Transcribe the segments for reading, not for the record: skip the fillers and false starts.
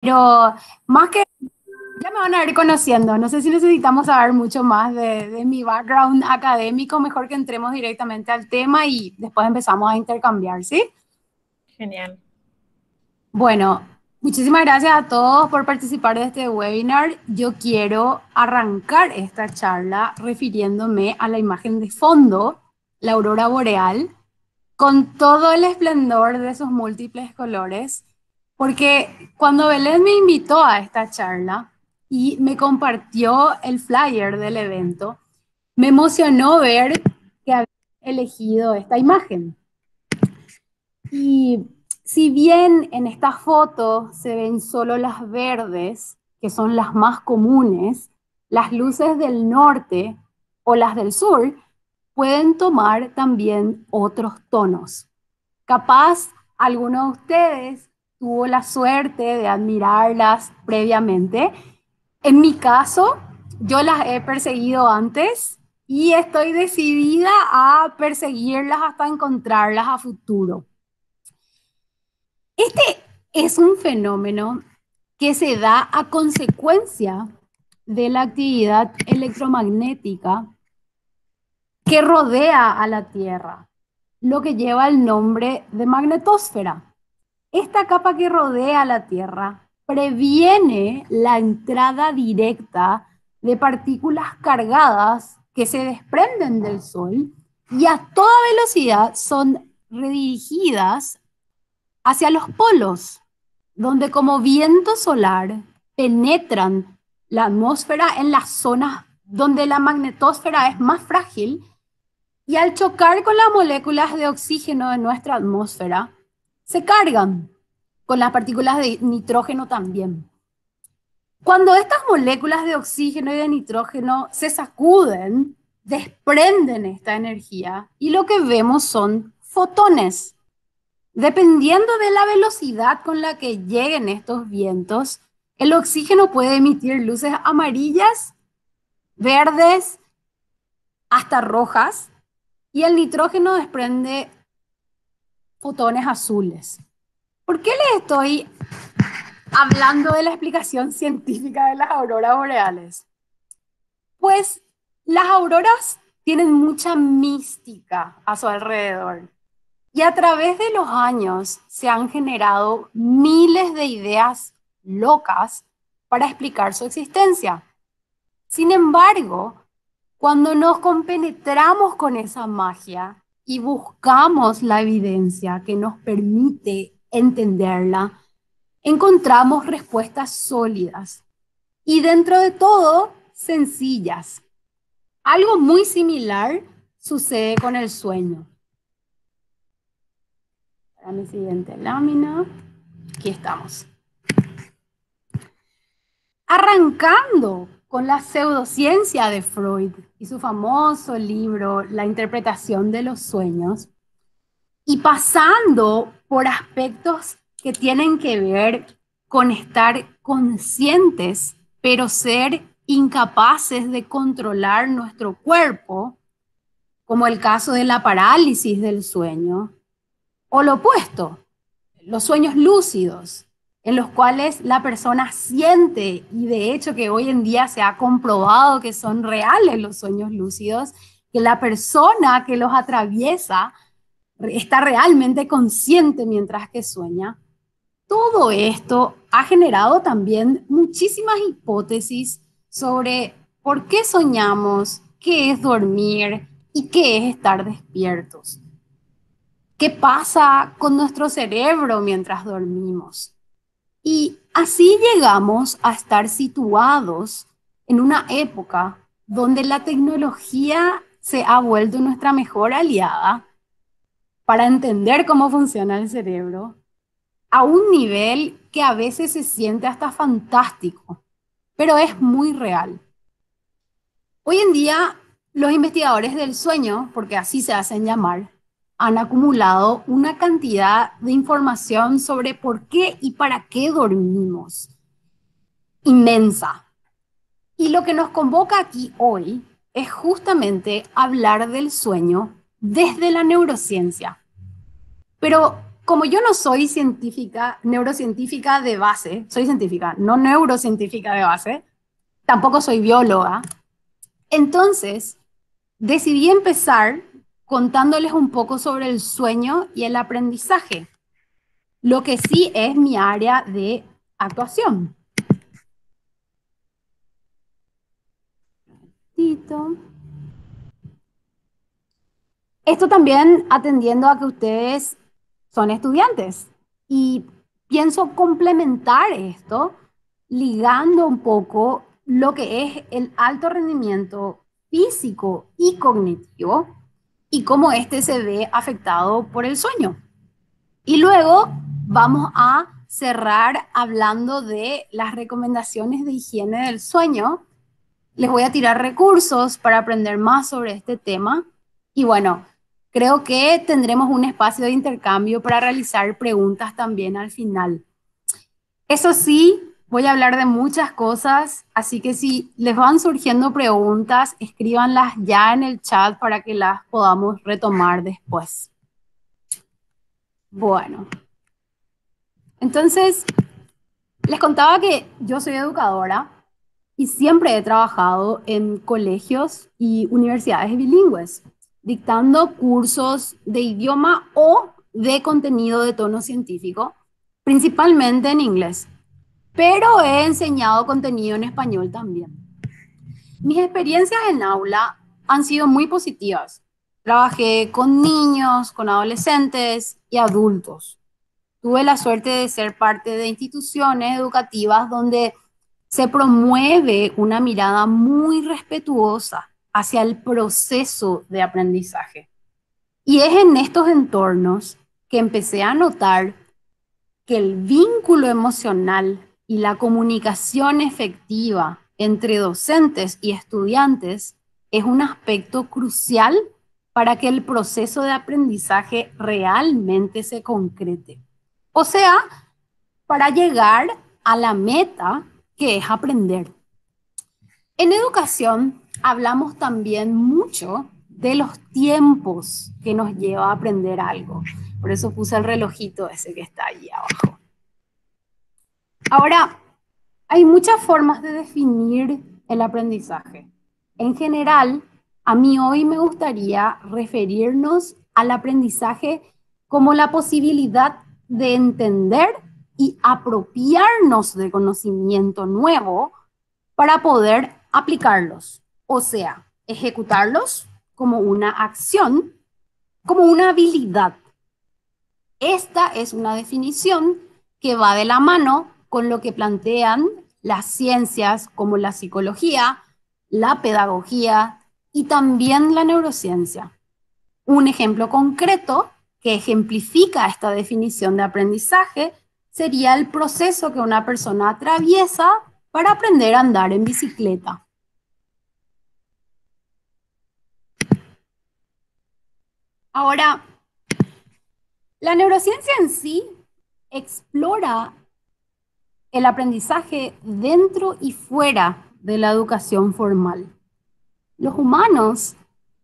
Pero más que ya me van a ir conociendo, no sé si necesitamos saber mucho más de mi background académico, mejor que entremos directamente al tema y después empezamos a intercambiar, ¿sí? Genial. Bueno, muchísimas gracias a todos por participar de este webinar. Yo quiero arrancar esta charla refiriéndome a la imagen de fondo, la aurora boreal, con todo el esplendor de sus múltiples colores, porque cuando Belén me invitó a esta charla y me compartió el flyer del evento, me emocionó ver que había elegido esta imagen. Y si bien en esta foto se ven solo las verdes, que son las más comunes, las luces del norte o las del sur pueden tomar también otros tonos. Capaz alguno de ustedes tuvo la suerte de admirarlas previamente. En mi caso, yo las he perseguido antes y estoy decidida a perseguirlas hasta encontrarlas a futuro. Este es un fenómeno que se da a consecuencia de la actividad electromagnética que rodea a la Tierra, lo que lleva el nombre de magnetosfera. Esta capa que rodea la Tierra previene la entrada directa de partículas cargadas que se desprenden del Sol y a toda velocidad son redirigidas hacia los polos, donde como viento solar penetran la atmósfera en las zonas donde la magnetosfera es más frágil y al chocar con las moléculas de oxígeno de nuestra atmósfera, se cargan con las partículas de nitrógeno también. Cuando estas moléculas de oxígeno y de nitrógeno se sacuden, desprenden esta energía y lo que vemos son fotones. Dependiendo de la velocidad con la que lleguen estos vientos, el oxígeno puede emitir luces amarillas, verdes, hasta rojas, y el nitrógeno desprende fotones azules. ¿Por qué les estoy hablando de la explicación científica de las auroras boreales? Pues las auroras tienen mucha mística a su alrededor. Y a través de los años se han generado miles de ideas locas para explicar su existencia. Sin embargo, cuando nos compenetramos con esa magia y buscamos la evidencia que nos permite entenderla, encontramos respuestas sólidas y dentro de todo sencillas. Algo muy similar sucede con el sueño. Para mi siguiente lámina, aquí estamos. Arrancando con la pseudociencia de Freud y su famoso libro La interpretación de los sueños, y pasando por aspectos que tienen que ver con estar conscientes, pero ser incapaces de controlar nuestro cuerpo, como el caso de la parálisis del sueño, o lo opuesto, los sueños lúcidos, en los cuales la persona siente, y de hecho que hoy en día se ha comprobado que son reales los sueños lúcidos, que la persona que los atraviesa está realmente consciente mientras que sueña. Todo esto ha generado también muchísimas hipótesis sobre por qué soñamos, qué es dormir y qué es estar despiertos. ¿Qué pasa con nuestro cerebro mientras dormimos? Y así llegamos a estar situados en una época donde la tecnología se ha vuelto nuestra mejor aliada para entender cómo funciona el cerebro a un nivel que a veces se siente hasta fantástico, pero es muy real. Hoy en día, los investigadores del sueño, porque así se hacen llamar, han acumulado una cantidad de información sobre por qué y para qué dormimos, inmensa. Y lo que nos convoca aquí hoy es justamente hablar del sueño desde la neurociencia. Pero, como yo no soy científica, neurocientífica de base, soy científica, no neurocientífica de base, tampoco soy bióloga, entonces decidí empezar contándoles un poco sobre el sueño y el aprendizaje, lo que sí es mi área de actuación. Tito. Esto también atendiendo a que ustedes son estudiantes y pienso complementar esto ligando un poco lo que es el alto rendimiento físico y cognitivo y cómo este se ve afectado por el sueño. Y luego vamos a cerrar hablando de las recomendaciones de higiene del sueño. Les voy a tirar recursos para aprender más sobre este tema. Y bueno, creo que tendremos un espacio de intercambio para realizar preguntas también al final. Eso sí, voy a hablar de muchas cosas, así que si les van surgiendo preguntas, escríbanlas ya en el chat para que las podamos retomar después. Bueno, entonces les contaba que yo soy educadora y siempre he trabajado en colegios y universidades bilingües, dictando cursos de idioma o de contenido de tono científico, principalmente en inglés, pero he enseñado contenido en español también. Mis experiencias en aula han sido muy positivas. Trabajé con niños, con adolescentes y adultos. Tuve la suerte de ser parte de instituciones educativas donde se promueve una mirada muy respetuosa hacia el proceso de aprendizaje. Y es en estos entornos que empecé a notar que el vínculo emocional y la comunicación efectiva entre docentes y estudiantes es un aspecto crucial para que el proceso de aprendizaje realmente se concrete. O sea, para llegar a la meta que es aprender. En educación hablamos también mucho de los tiempos que nos lleva a aprender algo. Por eso puse el relojito ese que está allí abajo. Ahora, hay muchas formas de definir el aprendizaje. En general, a mí hoy me gustaría referirnos al aprendizaje como la posibilidad de entender y apropiarnos de conocimiento nuevo para poder aplicarlos, o sea, ejecutarlos como una acción, como una habilidad. Esta es una definición que va de la mano con lo que plantean las ciencias como la psicología, la pedagogía y también la neurociencia. Un ejemplo concreto que ejemplifica esta definición de aprendizaje sería el proceso que una persona atraviesa para aprender a andar en bicicleta. Ahora, la neurociencia en sí explora el aprendizaje dentro y fuera de la educación formal. Los humanos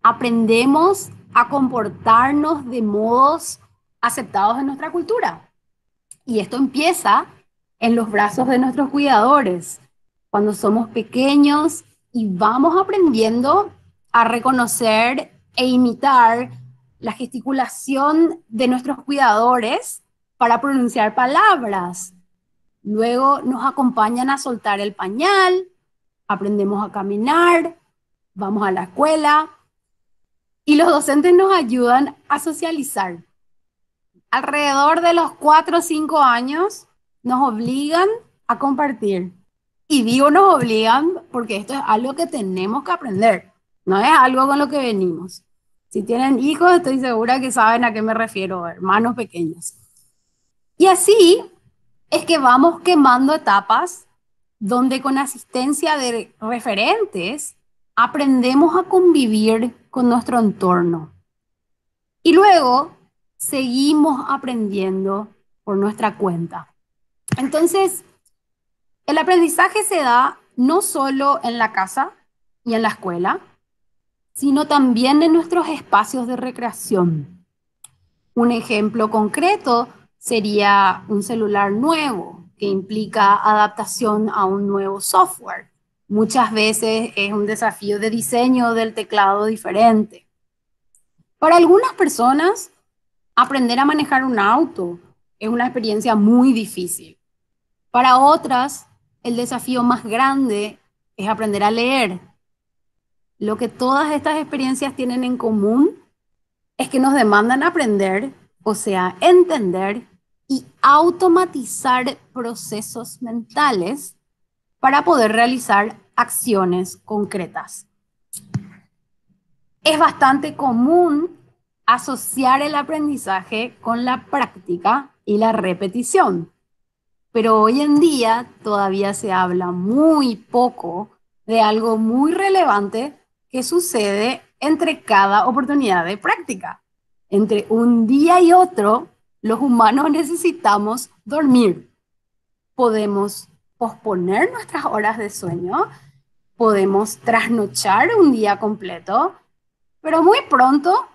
aprendemos a comportarnos de modos aceptados en nuestra cultura. Y esto empieza en los brazos de nuestros cuidadores, cuando somos pequeños y vamos aprendiendo a reconocer e imitar la gesticulación de nuestros cuidadores para pronunciar palabras. Luego nos acompañan a soltar el pañal, aprendemos a caminar, vamos a la escuela y los docentes nos ayudan a socializar. Alrededor de los 4 o 5 años nos obligan a compartir. Y digo nos obligan porque esto es algo que tenemos que aprender, no es algo con lo que venimos. Si tienen hijos, estoy segura que saben a qué me refiero, hermanos pequeños. Y así es que vamos quemando etapas donde con asistencia de referentes aprendemos a convivir con nuestro entorno. Y luego seguimos aprendiendo por nuestra cuenta. Entonces, el aprendizaje se da no solo en la casa y en la escuela, sino también en nuestros espacios de recreación. Un ejemplo concreto sería un celular nuevo que implica adaptación a un nuevo software. Muchas veces es un desafío de diseño del teclado diferente. Para algunas personas, aprender a manejar un auto es una experiencia muy difícil. Para otras, el desafío más grande es aprender a leer. Lo que todas estas experiencias tienen en común es que nos demandan aprender, o sea, entender y automatizar procesos mentales para poder realizar acciones concretas. Es bastante común asociar el aprendizaje con la práctica y la repetición, pero hoy en día todavía se habla muy poco de algo muy relevante que sucede entre cada oportunidad de práctica. Entre un día y otro, los humanos necesitamos dormir. Podemos posponer nuestras horas de sueño, podemos trasnochar un día completo, pero muy pronto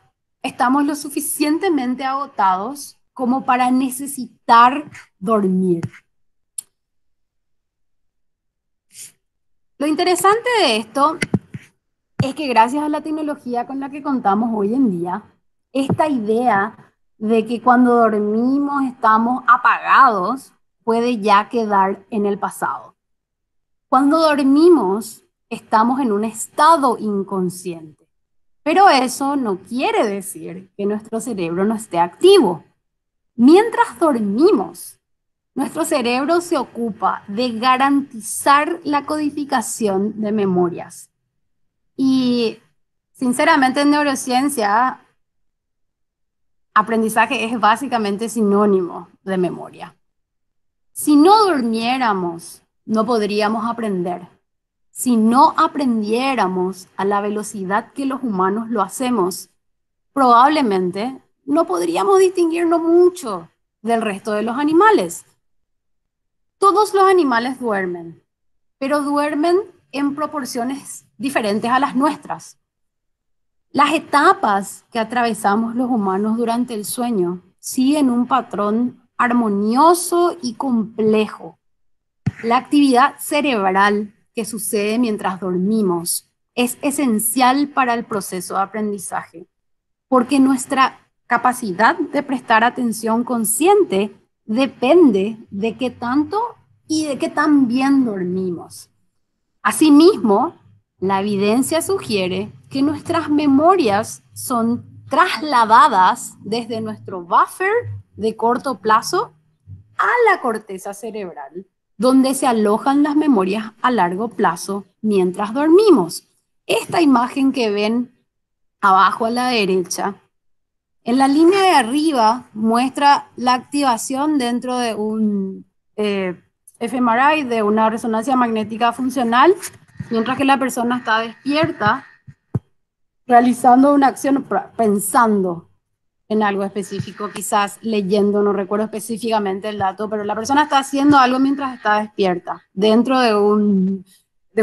estamos lo suficientemente agotados como para necesitar dormir. Lo interesante de esto es que gracias a la tecnología con la que contamos hoy en día, esta idea de que cuando dormimos estamos apagados puede ya quedar en el pasado. Cuando dormimos estamos en un estado inconsciente, pero eso no quiere decir que nuestro cerebro no esté activo. Mientras dormimos, nuestro cerebro se ocupa de garantizar la codificación de memorias. Y sinceramente en neurociencia, aprendizaje es básicamente sinónimo de memoria. Si no durmiéramos, no podríamos aprender. Si no aprendiéramos a la velocidad que los humanos lo hacemos, probablemente no podríamos distinguirnos mucho del resto de los animales. Todos los animales duermen, pero duermen en proporciones diferentes a las nuestras. Las etapas que atravesamos los humanos durante el sueño siguen un patrón armonioso y complejo. La actividad cerebral que sucede mientras dormimos es esencial para el proceso de aprendizaje, porque nuestra capacidad de prestar atención consciente depende de qué tanto y de qué tan bien dormimos. Asimismo, la evidencia sugiere que nuestras memorias son trasladadas desde nuestro buffer de corto plazo a la corteza cerebral, donde se alojan las memorias a largo plazo mientras dormimos. Esta imagen que ven abajo a la derecha, en la línea de arriba muestra la activación dentro de un fMRI, de una resonancia magnética funcional, mientras que la persona está despierta, realizando una acción, pensando en algo específico, quizás leyendo, no recuerdo específicamente el dato, pero la persona está haciendo algo mientras está despierta, dentro de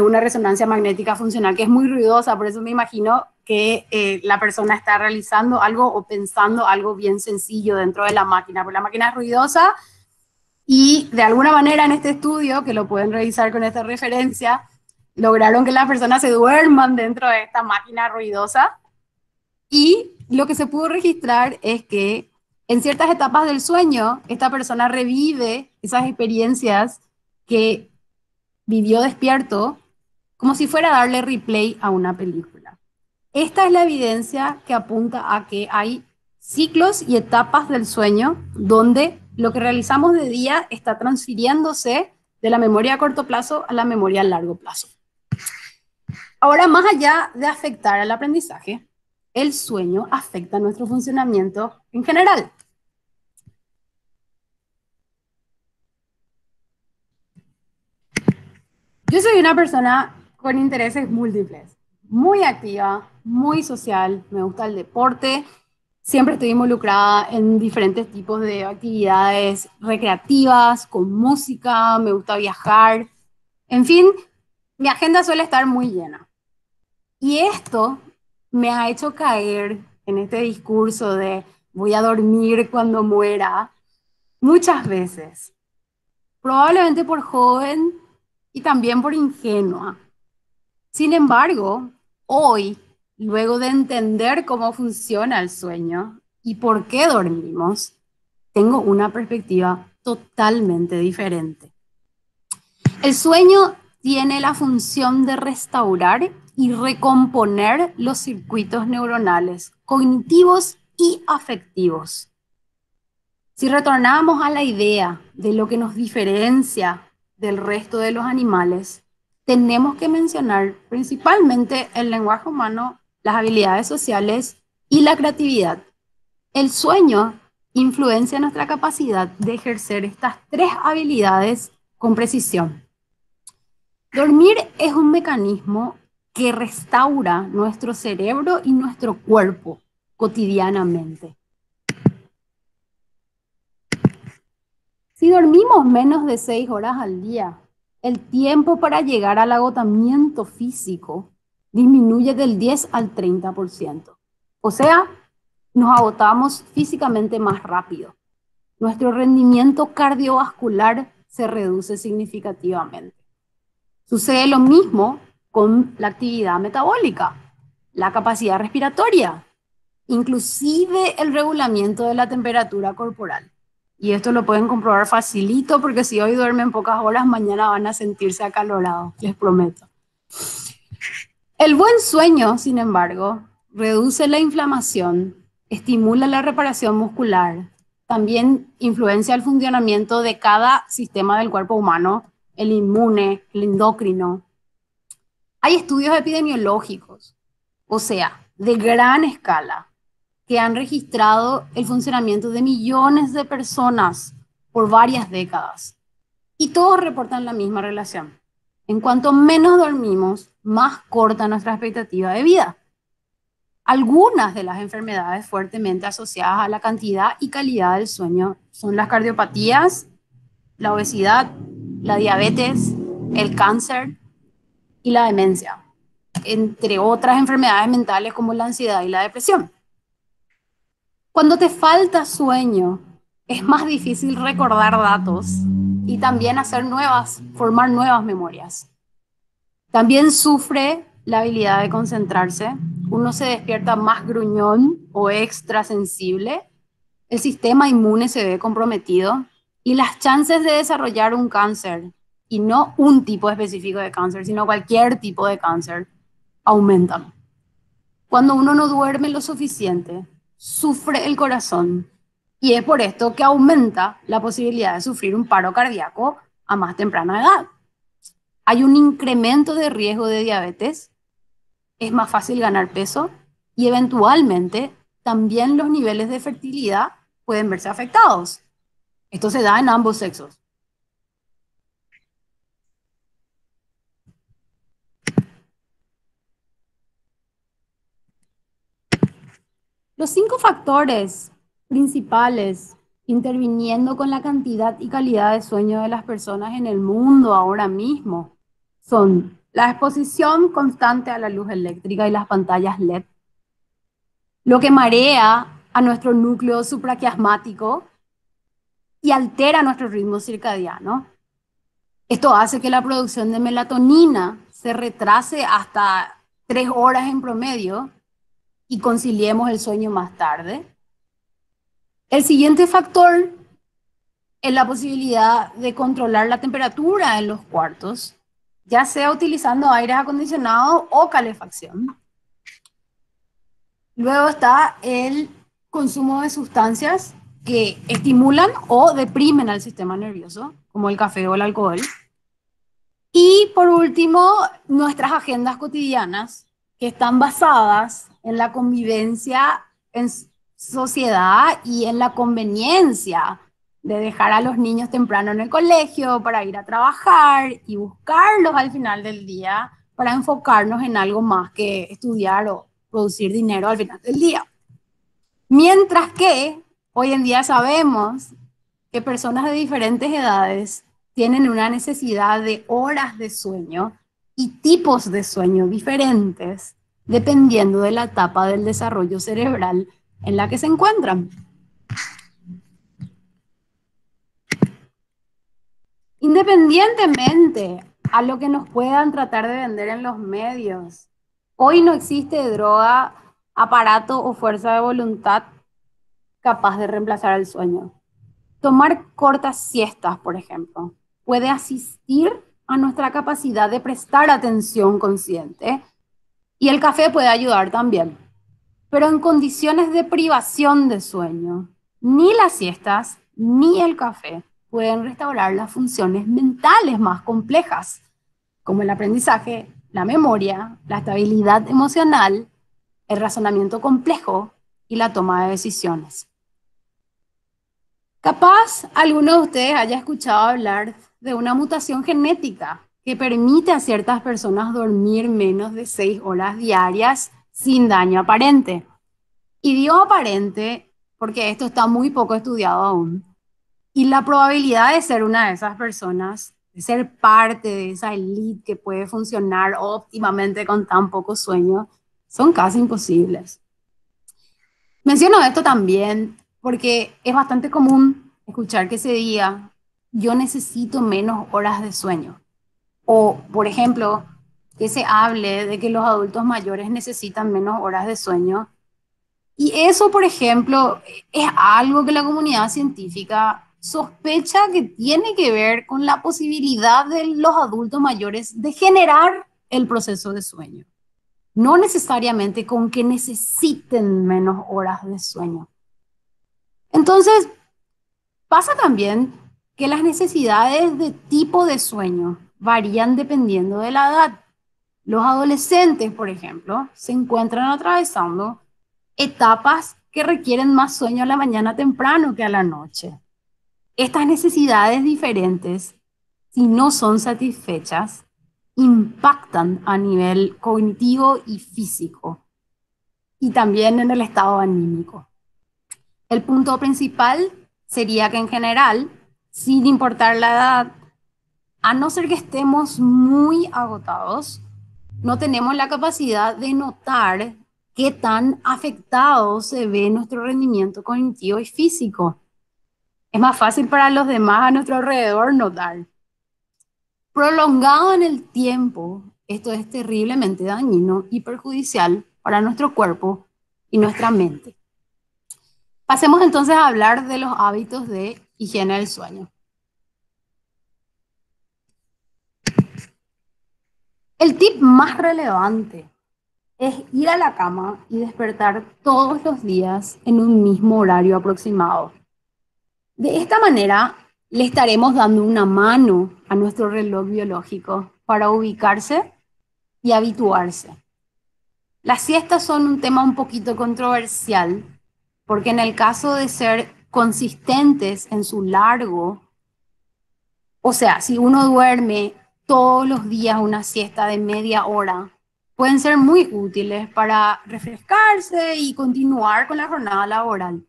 una resonancia magnética funcional, que es muy ruidosa, por eso me imagino que la persona está realizando algo o pensando algo bien sencillo dentro de la máquina, porque la máquina es ruidosa y de alguna manera en este estudio, que lo pueden revisar con esta referencia, lograron que las personas se duerman dentro de esta máquina ruidosa y lo que se pudo registrar es que en ciertas etapas del sueño, esta persona revive esas experiencias que vivió despierto como si fuera a darle replay a una película. Esta es la evidencia que apunta a que hay ciclos y etapas del sueño donde lo que realizamos de día está transfiriéndose de la memoria a corto plazo a la memoria a largo plazo. Ahora, más allá de afectar al aprendizaje, el sueño afecta nuestro funcionamiento en general. Yo soy una persona con intereses múltiples, muy activa, muy social, me gusta el deporte, siempre estoy involucrada en diferentes tipos de actividades recreativas, con música, me gusta viajar, en fin, mi agenda suele estar muy llena. Y esto me ha hecho caer en este discurso de voy a dormir cuando muera, muchas veces, probablemente por joven y también por ingenua. Sin embargo, hoy, luego de entender cómo funciona el sueño y por qué dormimos, tengo una perspectiva totalmente diferente. El sueño tiene la función de restaurar y recomponer los circuitos neuronales cognitivos y afectivos. Si retornamos a la idea de lo que nos diferencia del resto de los animales, tenemos que mencionar principalmente el lenguaje humano, las habilidades sociales y la creatividad. El sueño influencia nuestra capacidad de ejercer estas tres habilidades con precisión. Dormir es un mecanismo que restaura nuestro cerebro y nuestro cuerpo cotidianamente. Si dormimos menos de 6 horas al día, el tiempo para llegar al agotamiento físico disminuye del 10 al 30%. O sea, nos agotamos físicamente más rápido. Nuestro rendimiento cardiovascular se reduce significativamente. Sucede lo mismo con la actividad metabólica, la capacidad respiratoria, inclusive el regulamiento de la temperatura corporal. Y esto lo pueden comprobar facilito porque si hoy duermen pocas horas, mañana van a sentirse acalorados, les prometo. El buen sueño, sin embargo, reduce la inflamación, estimula la reparación muscular, también influencia el funcionamiento de cada sistema del cuerpo humano, el inmune, el endocrino. Hay estudios epidemiológicos, o sea, de gran escala, que han registrado el funcionamiento de millones de personas por varias décadas. Y todos reportan la misma relación. En cuanto menos dormimos, más corta nuestra expectativa de vida. Algunas de las enfermedades fuertemente asociadas a la cantidad y calidad del sueño son las cardiopatías, la obesidad, la diabetes, el cáncer y la demencia, entre otras enfermedades mentales como la ansiedad y la depresión. Cuando te falta sueño, es más difícil recordar datos y también formar nuevas memorias. También sufre la habilidad de concentrarse. Uno se despierta más gruñón o extrasensible. El sistema inmune se ve comprometido y las chances de desarrollar un cáncer, y no un tipo específico de cáncer, sino cualquier tipo de cáncer, aumentan. Cuando uno no duerme lo suficiente, sufre el corazón y es por esto que aumenta la posibilidad de sufrir un paro cardíaco a más temprana edad. Hay un incremento de riesgo de diabetes, es más fácil ganar peso y eventualmente también los niveles de fertilidad pueden verse afectados. Esto se da en ambos sexos. Los 5 factores principales interviniendo con la cantidad y calidad de sueño de las personas en el mundo ahora mismo son la exposición constante a la luz eléctrica y las pantallas LED, lo que marea a nuestro núcleo supraquiasmático y altera nuestro ritmo circadiano. Esto hace que la producción de melatonina se retrase hasta 3 horas en promedio y conciliemos el sueño más tarde. El siguiente factor es la posibilidad de controlar la temperatura en los cuartos, ya sea utilizando aires acondicionados o calefacción. Luego está el consumo de sustancias que estimulan o deprimen al sistema nervioso, como el café o el alcohol. Y por último, nuestras agendas cotidianas, que están basadas en la convivencia en sociedad y en la conveniencia de dejar a los niños temprano en el colegio para ir a trabajar y buscarlos al final del día para enfocarnos en algo más que estudiar o producir dinero al final del día. Mientras que hoy en día sabemos que personas de diferentes edades tienen una necesidad de horas de sueño y tipos de sueño diferentes dependiendo de la etapa del desarrollo cerebral en la que se encuentran. Independientemente a lo que nos puedan tratar de vender en los medios, hoy no existe droga, aparato o fuerza de voluntad capaz de reemplazar el sueño. Tomar cortas siestas, por ejemplo, puede asistir a nuestra capacidad de prestar atención consciente y el café puede ayudar también, pero en condiciones de privación de sueño, ni las siestas ni el café pueden restaurar las funciones mentales más complejas, como el aprendizaje, la memoria, la estabilidad emocional, el razonamiento complejo y la toma de decisiones. Capaz alguno de ustedes haya escuchado hablar de una mutación genética que permite a ciertas personas dormir menos de 6 horas diarias sin daño aparente. Y digo aparente porque esto está muy poco estudiado aún. Y la probabilidad de ser una de esas personas, de ser parte de esa elite que puede funcionar óptimamente con tan poco sueño, son casi imposibles. Menciono esto también porque es bastante común escuchar que se diga, yo necesito menos horas de sueño. O, por ejemplo, que se hable de que los adultos mayores necesitan menos horas de sueño. Y eso, por ejemplo, es algo que la comunidad científica sospecha que tiene que ver con la posibilidad de los adultos mayores de generar el proceso de sueño, no necesariamente con que necesiten menos horas de sueño. Entonces, pasa también que las necesidades de tipo de sueño varían dependiendo de la edad. Los adolescentes, por ejemplo, se encuentran atravesando etapas que requieren más sueño a la mañana temprano que a la noche. Estas necesidades diferentes, si no son satisfechas, impactan a nivel cognitivo y físico y también en el estado anímico. El punto principal sería que en general, sin importar la edad, a no ser que estemos muy agotados, no tenemos la capacidad de notar qué tan afectado se ve nuestro rendimiento cognitivo y físico. Es más fácil para los demás a nuestro alrededor notar. Prolongado en el tiempo, esto es terriblemente dañino y perjudicial para nuestro cuerpo y nuestra mente. Pasemos entonces a hablar de los hábitos de higiene del sueño. El tip más relevante es ir a la cama y despertar todos los días en un mismo horario aproximado. De esta manera, le estaremos dando una mano a nuestro reloj biológico para ubicarse y habituarse. Las siestas son un tema un poquito controversial, porque en el caso de ser consistentes en su largo, o sea, si uno duerme todos los días una siesta de media hora, pueden ser muy útiles para refrescarse y continuar con la jornada laboral.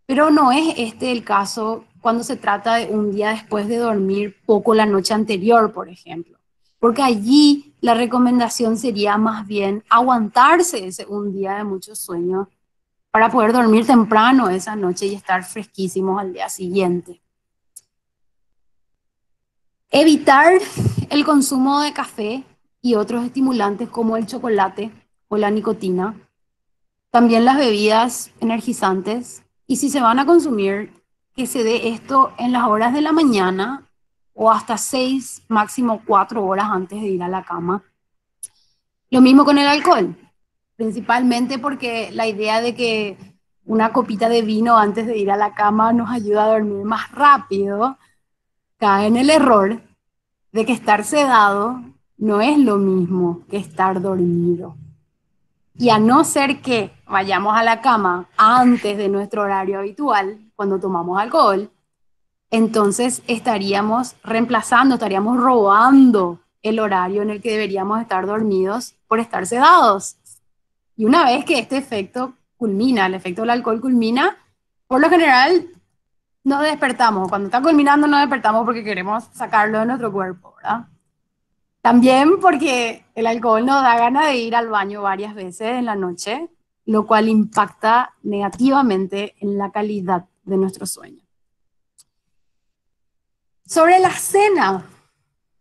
Pero no es este el caso cuando se trata de un día después de dormir poco la noche anterior, por ejemplo. Porque allí la recomendación sería más bien aguantarse ese un día de mucho sueño para poder dormir temprano esa noche y estar fresquísimos al día siguiente. Evitar el consumo de café y otros estimulantes como el chocolate o la nicotina. También las bebidas energizantes. Y si se van a consumir, que se dé esto en las horas de la mañana o hasta 6, máximo 4 horas antes de ir a la cama. Lo mismo con el alcohol, principalmente porque la idea de que una copita de vino antes de ir a la cama nos ayuda a dormir más rápido, cae en el error de que estar sedado no es lo mismo que estar dormido. Y a no ser que vayamos a la cama antes de nuestro horario habitual, cuando tomamos alcohol, entonces estaríamos reemplazando, estaríamos robando el horario en el que deberíamos estar dormidos por estar sedados. Y una vez que este efecto culmina, el efecto del alcohol culmina, por lo general nos despertamos. Cuando está culminando nos despertamos porque queremos sacarlo de nuestro cuerpo, ¿verdad? También porque el alcohol nos da ganas de ir al baño varias veces en la noche lo cual impacta negativamente en la calidad de nuestro sueño. Sobre la cena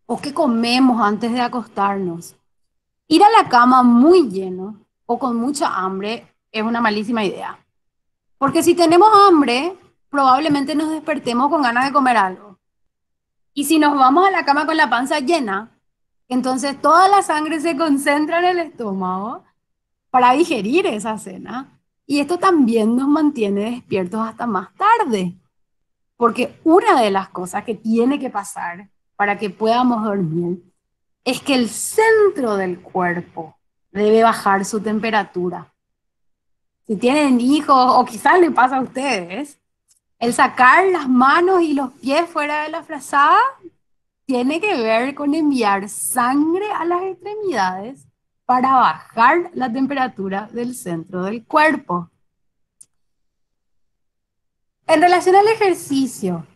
o qué comemos antes de acostarnos, ir a la cama muy lleno o con mucha hambre es una malísima idea. Porque si tenemos hambre, probablemente nos despertemos con ganas de comer algo. Y si nos vamos a la cama con la panza llena, entonces toda la sangre se concentra en el estómago para digerir esa cena. Y esto también nos mantiene despiertos hasta más tarde. Porque una de las cosas que tiene que pasar para que podamos dormir es que el centro del cuerpo debe bajar su temperatura. Si tienen hijos o quizás le pasa a ustedes, el sacar las manos y los pies fuera de la frazada tiene que ver con enviar sangre a las extremidades para bajar la temperatura del centro del cuerpo. En relación al ejercicio,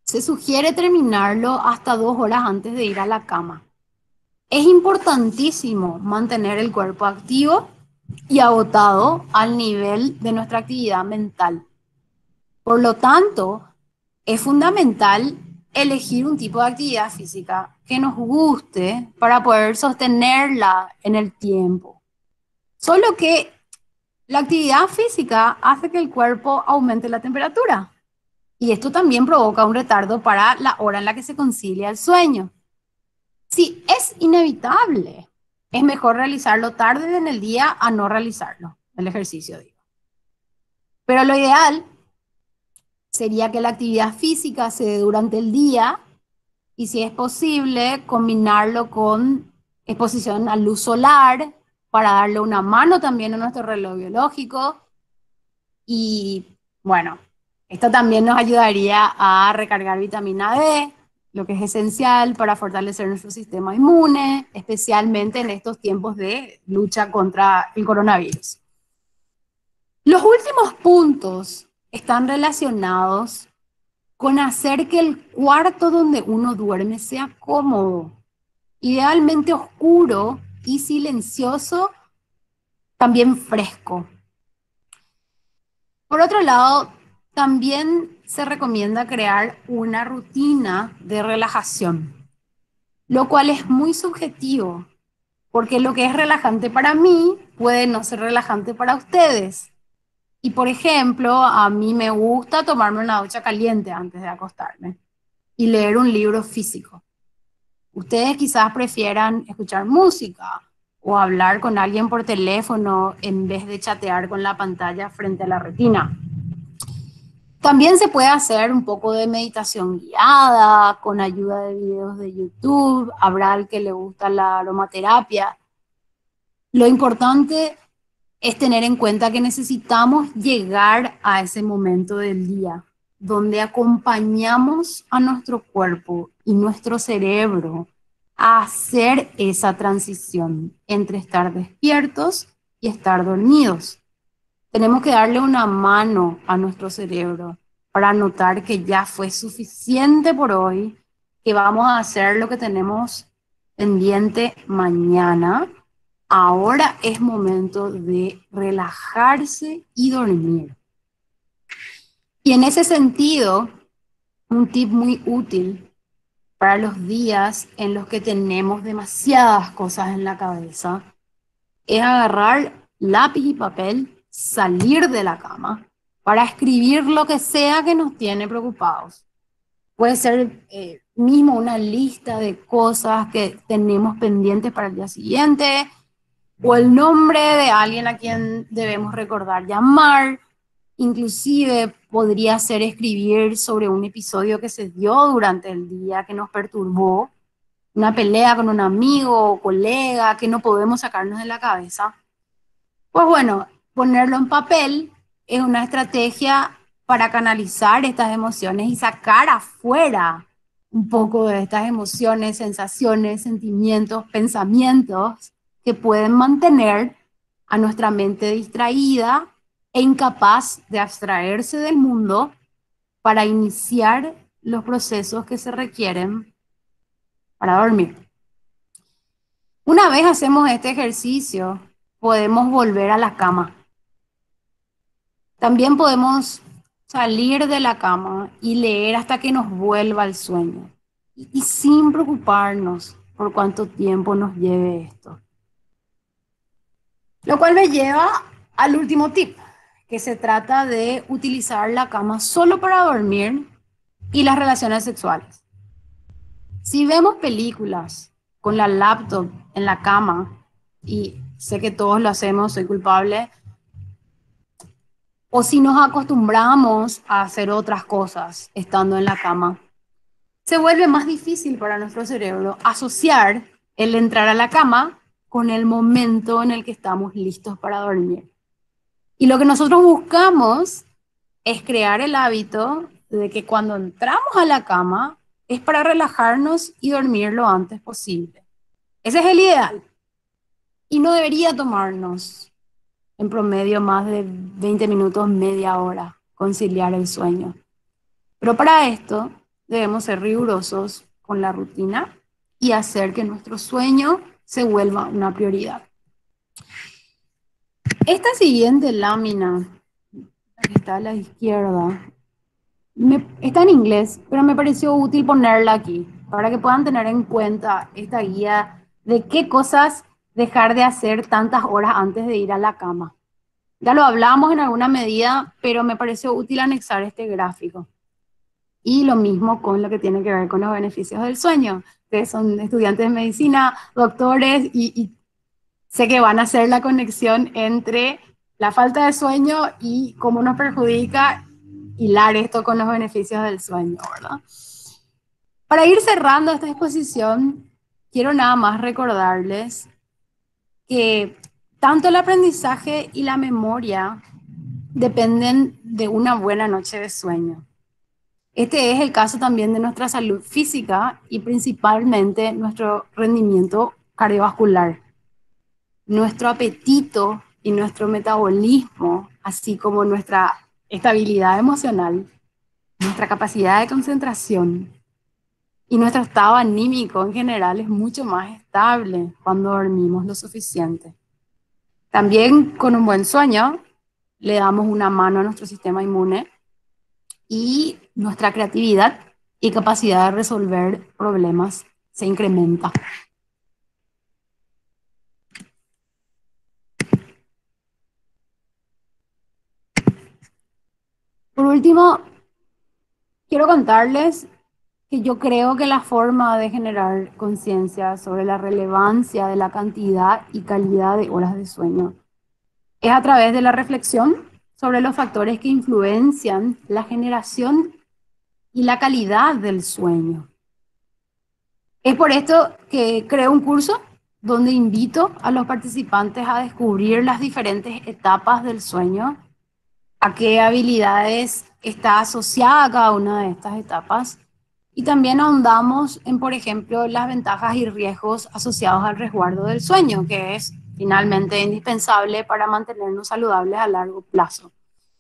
se sugiere terminarlo hasta 2 horas antes de ir a la cama. Es importantísimo mantener el cuerpo activo y agotado al nivel de nuestra actividad mental. Por lo tanto, es fundamental elegir un tipo de actividad física que nos guste para poder sostenerla en el tiempo. Solo que la actividad física hace que el cuerpo aumente la temperatura y esto también provoca un retardo para la hora en la que se concilia el sueño. Si es inevitable, es mejor realizarlo tarde en el día a no realizarlo, el ejercicio, digo. Pero lo ideal sería que la actividad física se dé durante el día y si es posible combinarlo con exposición a luz solar para darle una mano también a nuestro reloj biológico y bueno, esto también nos ayudaría a recargar vitamina D, lo que es esencial para fortalecer nuestro sistema inmune, especialmente en estos tiempos de lucha contra el coronavirus. Los últimos puntos están relacionados con hacer que el cuarto donde uno duerme sea cómodo, idealmente oscuro y silencioso, también fresco. Por otro lado, también se recomienda crear una rutina de relajación, lo cual es muy subjetivo, porque lo que es relajante para mí puede no ser relajante para ustedes. Y por ejemplo, a mí me gusta tomarme una ducha caliente antes de acostarme y leer un libro físico. Ustedes quizás prefieran escuchar música o hablar con alguien por teléfono en vez de chatear con la pantalla frente a la retina. También se puede hacer un poco de meditación guiada con ayuda de videos de YouTube. Habrá al que le gusta la aromaterapia. Lo importante es tener en cuenta que necesitamos llegar a ese momento del día donde acompañamos a nuestro cuerpo y nuestro cerebro a hacer esa transición entre estar despiertos y estar dormidos. Tenemos que darle una mano a nuestro cerebro para notar que ya fue suficiente por hoy, que vamos a hacer lo que tenemos pendiente mañana. Ahora es momento de relajarse y dormir. Y en ese sentido, un tip muy útil para los días en los que tenemos demasiadas cosas en la cabeza es agarrar lápiz y papel, salir de la cama para escribir lo que sea que nos tiene preocupados. Puede ser mismo una lista de cosas que tenemos pendientes para el día siguiente, o el nombre de alguien a quien debemos recordar llamar. Inclusive podría ser escribir sobre un episodio que se dio durante el día que nos perturbó, una pelea con un amigo o colega que no podemos sacarnos de la cabeza. Pues bueno, ponerlo en papel es una estrategia para canalizar estas emociones y sacar afuera un poco de estas emociones, sensaciones, sentimientos, pensamientos que pueden mantener a nuestra mente distraída e incapaz de abstraerse del mundo para iniciar los procesos que se requieren para dormir. Una vez hacemos este ejercicio, podemos volver a la cama También podemos salir de la cama y leer hasta que nos vuelva el sueño. Y sin preocuparnos por cuánto tiempo nos lleve esto. Lo cual me lleva al último tip, que se trata de utilizar la cama solo para dormir y las relaciones sexuales. Si vemos películas con la laptop en la cama, y sé que todos lo hacemos, soy culpable, o si nos acostumbramos a hacer otras cosas estando en la cama, se vuelve más difícil para nuestro cerebro asociar el entrar a la cama con el momento en el que estamos listos para dormir. Y lo que nosotros buscamos es crear el hábito de que cuando entramos a la cama es para relajarnos y dormir lo antes posible. Ese es el ideal. Y no debería tomarnos en promedio más de 20 minutos, media hora, conciliar el sueño. Pero para esto debemos ser rigurosos con la rutina y hacer que nuestro sueño se vuelva una prioridad. Esta siguiente lámina, la que está a la izquierda, está en inglés, pero me pareció útil ponerla aquí para que puedan tener en cuenta esta guía de qué cosas dejar de hacer tantas horas antes de ir a la cama. Ya lo hablamos en alguna medida, pero me pareció útil anexar este gráfico. Y lo mismo con lo que tiene que ver con los beneficios del sueño. Ustedes son estudiantes de medicina, doctores, y sé que van a hacer la conexión entre la falta de sueño y cómo nos perjudica hilar esto con los beneficios del sueño, ¿verdad? Para ir cerrando esta exposición, quiero nada más recordarles que tanto el aprendizaje y la memoria dependen de una buena noche de sueño. Este es el caso también de nuestra salud física y principalmente nuestro rendimiento cardiovascular. Nuestro apetito y nuestro metabolismo, así como nuestra estabilidad emocional, nuestra capacidad de concentración y nuestro estado anímico en general es mucho más estable cuando dormimos lo suficiente. También con un buen sueño le damos una mano a nuestro sistema inmune y nuestra creatividad y capacidad de resolver problemas se incrementa. Por último, quiero contarles que yo creo que la forma de generar conciencia sobre la relevancia de la cantidad y calidad de horas de sueño es a través de la reflexión sobre los factores que influencian la generación y la calidad del sueño. Es por esto que creo un curso donde invito a los participantes a descubrir las diferentes etapas del sueño, a qué habilidades está asociada cada una de estas etapas. Y también ahondamos en, por ejemplo, las ventajas y riesgos asociados al resguardo del sueño, que es finalmente indispensable para mantenernos saludables a largo plazo.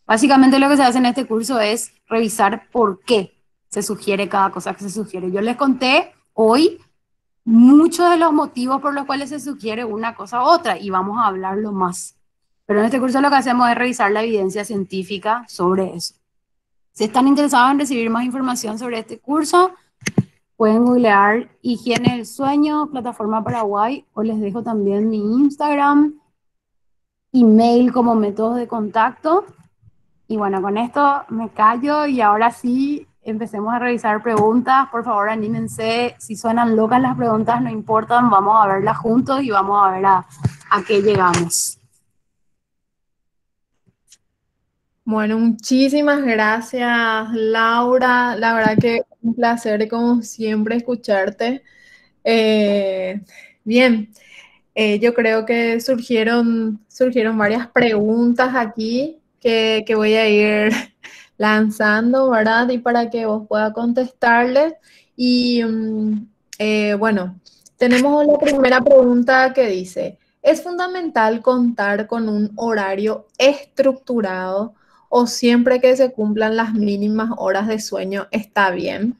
Básicamente lo que se hace en este curso es revisar por qué se sugiere cada cosa que se sugiere. Yo les conté hoy muchos de los motivos por los cuales se sugiere una cosa u otra y vamos a hablarlo más. Pero en este curso lo que hacemos es revisar la evidencia científica sobre eso. Si están interesados en recibir más información sobre este curso, pueden googlear Higiene del Sueño, Plataforma Paraguay, o les dejo también mi Instagram, email como métodos de contacto. Y bueno, con esto me callo y ahora sí empecemos a revisar preguntas. Por favor, anímense. Si suenan locas las preguntas, no importan, vamos a verlas juntos y vamos a ver a qué llegamos. Bueno, muchísimas gracias, Laura. La verdad que un placer, como siempre, escucharte. Eh, bien, yo creo que surgieron varias preguntas aquí que voy a ir lanzando, ¿verdad? Y para que vos puedas contestarles. Y bueno, tenemos la primera pregunta que dice, ¿es fundamental contar con un horario estructurado o siempre que se cumplan las mínimas horas de sueño está bien?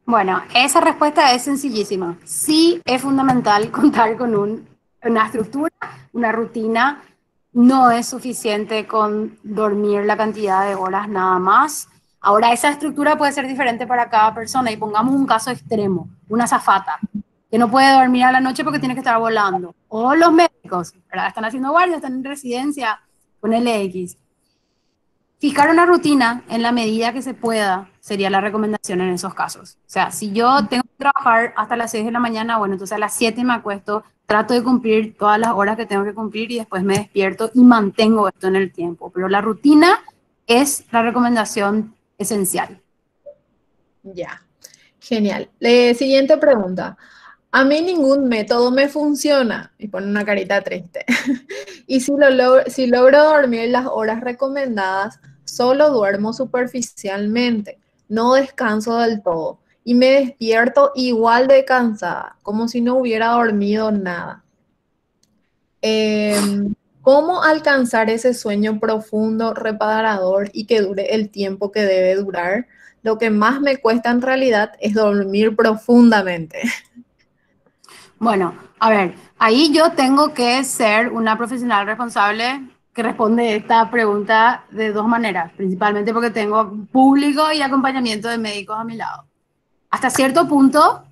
Bueno, esa respuesta es sencillísima. Sí es fundamental contar con una estructura, una rutina No es suficiente con dormir la cantidad de horas nada más. Ahora, esa estructura puede ser diferente para cada persona y pongamos un caso extremo, una azafata que no puede dormir a la noche porque tiene que estar volando. O los médicos, ¿verdad? Están haciendo guardia, están en residencia con LX. Fijar una rutina en la medida que se pueda sería la recomendación en esos casos. O sea, si yo tengo que trabajar hasta las 6 de la mañana, bueno, entonces a las 7 me acuesto, trato de cumplir todas las horas que tengo que cumplir y después me despierto y mantengo esto en el tiempo. Pero la rutina es la recomendación esencial. Ya, genial. Siguiente pregunta. A mí ningún método me funciona. Y pone una carita triste. Y si logro dormir las horas recomendadas, solo duermo superficialmente, no descanso del todo y me despierto igual de cansada, como si no hubiera dormido nada. ¿Cómo alcanzar ese sueño profundo, reparador y que dure el tiempo que debe durar? Lo que más me cuesta en realidad es dormir profundamente. Bueno, a ver, ahí yo tengo que ser una profesional responsable que responde esta pregunta de dos maneras, principalmente porque tengo público y acompañamiento de médicos a mi lado. Hasta cierto punto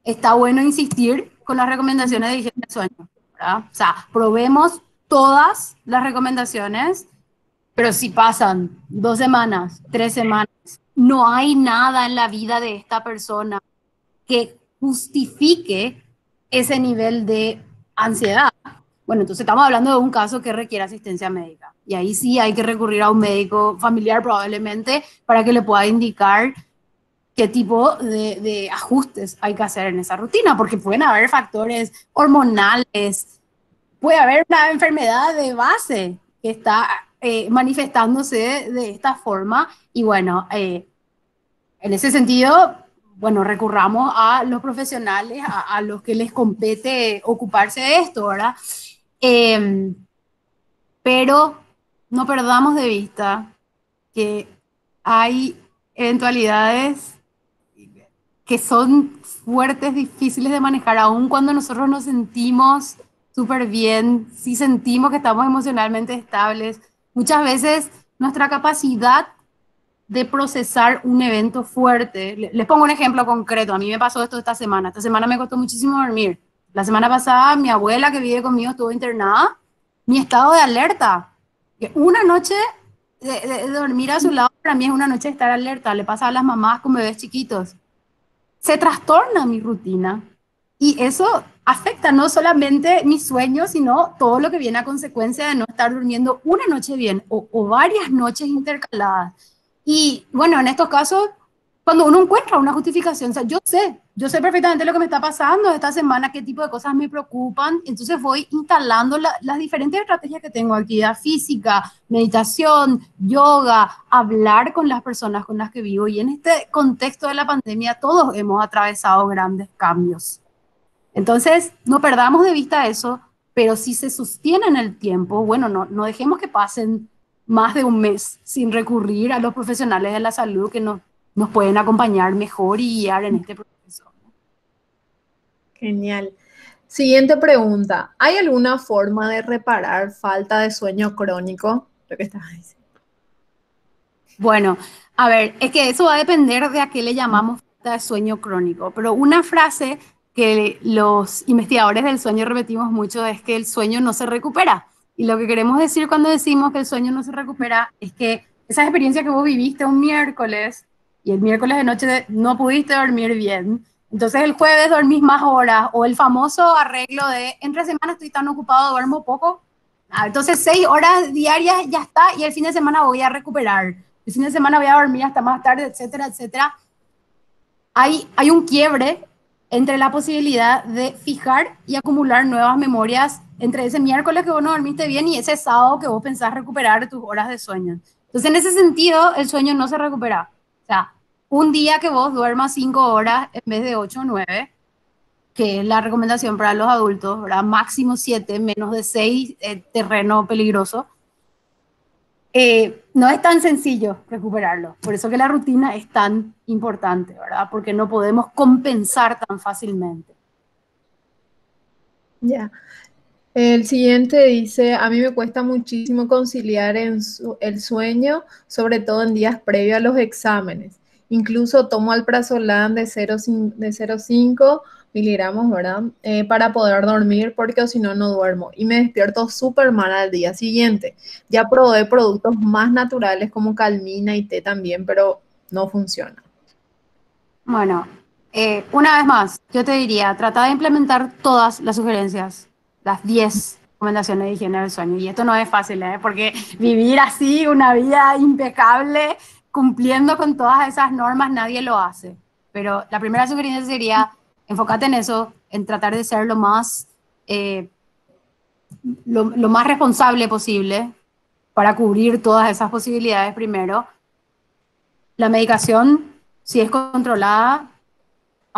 está bueno insistir con las recomendaciones de higiene del sueño, ¿verdad? O sea, probemos todas las recomendaciones, pero si pasan 2 semanas, 3 semanas, no hay nada en la vida de esta persona que justifique ese nivel de ansiedad. Bueno, entonces estamos hablando de un caso que requiere asistencia médica. Y ahí sí hay que recurrir a un médico familiar probablemente para que le pueda indicar qué tipo de ajustes hay que hacer en esa rutina, porque pueden haber factores hormonales, puede haber una enfermedad de base que está manifestándose de esta forma y bueno, en ese sentido, bueno, recurramos a los profesionales, a los que les compete ocuparse de esto, ¿verdad? Eh, pero no perdamos de vista que hay eventualidades que son fuertes, difíciles de manejar, aun cuando nosotros nos sentimos súper bien, si sentimos que estamos emocionalmente estables. Muchas veces nuestra capacidad de procesar un evento fuerte. Les pongo un ejemplo concreto. A mí me pasó esto esta semana. Esta semana me costó muchísimo dormir. La semana pasada mi abuela que vive conmigo estuvo internada. Mi estado de alerta. Que una noche de dormir a su lado para mí es una noche de estar alerta. Le pasa a las mamás con bebés chiquitos. Se trastorna mi rutina y eso afecta no solamente mi sueño, sino todo lo que viene a consecuencia de no estar durmiendo una noche bien o varias noches intercaladas. Y bueno, en estos casos, cuando uno encuentra una justificación, o sea, yo sé perfectamente lo que me está pasando esta semana, qué tipo de cosas me preocupan, entonces voy instalando las diferentes estrategias que tengo, actividad física, meditación, yoga, hablar con las personas con las que vivo. Y en este contexto de la pandemia, todos hemos atravesado grandes cambios. Entonces, no perdamos de vista eso, pero si se sostiene en el tiempo, bueno, no dejemos que pasen más de un mes sin recurrir a los profesionales de la salud que nos pueden acompañar mejor y guiar en este proceso. Genial. Siguiente pregunta. ¿Hay alguna forma de reparar falta de sueño crónico? Lo que estabas diciendo. Bueno, a ver, es que eso va a depender de a qué le llamamos falta de sueño crónico, pero una frase que los investigadores del sueño repetimos mucho es que el sueño no se recupera. Y lo que queremos decir cuando decimos que el sueño no se recupera es que esa experiencia que vos viviste un miércoles y el miércoles de noche no pudiste dormir bien, entonces el jueves dormís más horas o el famoso arreglo de entre semana estoy tan ocupado, duermo poco. Entonces 6 horas diarias ya está y el fin de semana voy a recuperar. El fin de semana voy a dormir hasta más tarde, etcétera, etcétera. Hay un quiebre entre la posibilidad de fijar y acumular nuevas memorias entre ese miércoles que vos no dormiste bien y ese sábado que vos pensás recuperar tus horas de sueño. Entonces, en ese sentido, el sueño no se recupera. O sea, un día que vos duermas 5 horas en vez de 8 o 9, que es la recomendación para los adultos, ¿verdad? Máximo 7, menos de 6, terreno peligroso. No es tan sencillo recuperarlo. Por eso que la rutina es tan importante, ¿verdad? Porque no podemos compensar tan fácilmente. Ya. El siguiente dice, a mí me cuesta muchísimo conciliar el sueño, sobre todo en días previos a los exámenes. Incluso tomo alprazolam de 0,5 miligramos, ¿verdad? Para poder dormir porque o si no, no duermo. Y me despierto súper mal al día siguiente. Ya probé productos más naturales como Calmina y té también, pero no funciona. Bueno, una vez más, yo te diría, trata de implementar todas las sugerencias, las 10 recomendaciones de higiene del sueño. Y esto no es fácil, ¿eh? Porque vivir así una vida impecable, cumpliendo con todas esas normas, nadie lo hace. Pero la primera sugerencia sería, enfócate en eso, en tratar de ser eh, lo más responsable posible para cubrir todas esas posibilidades primero. La medicación, si es controlada,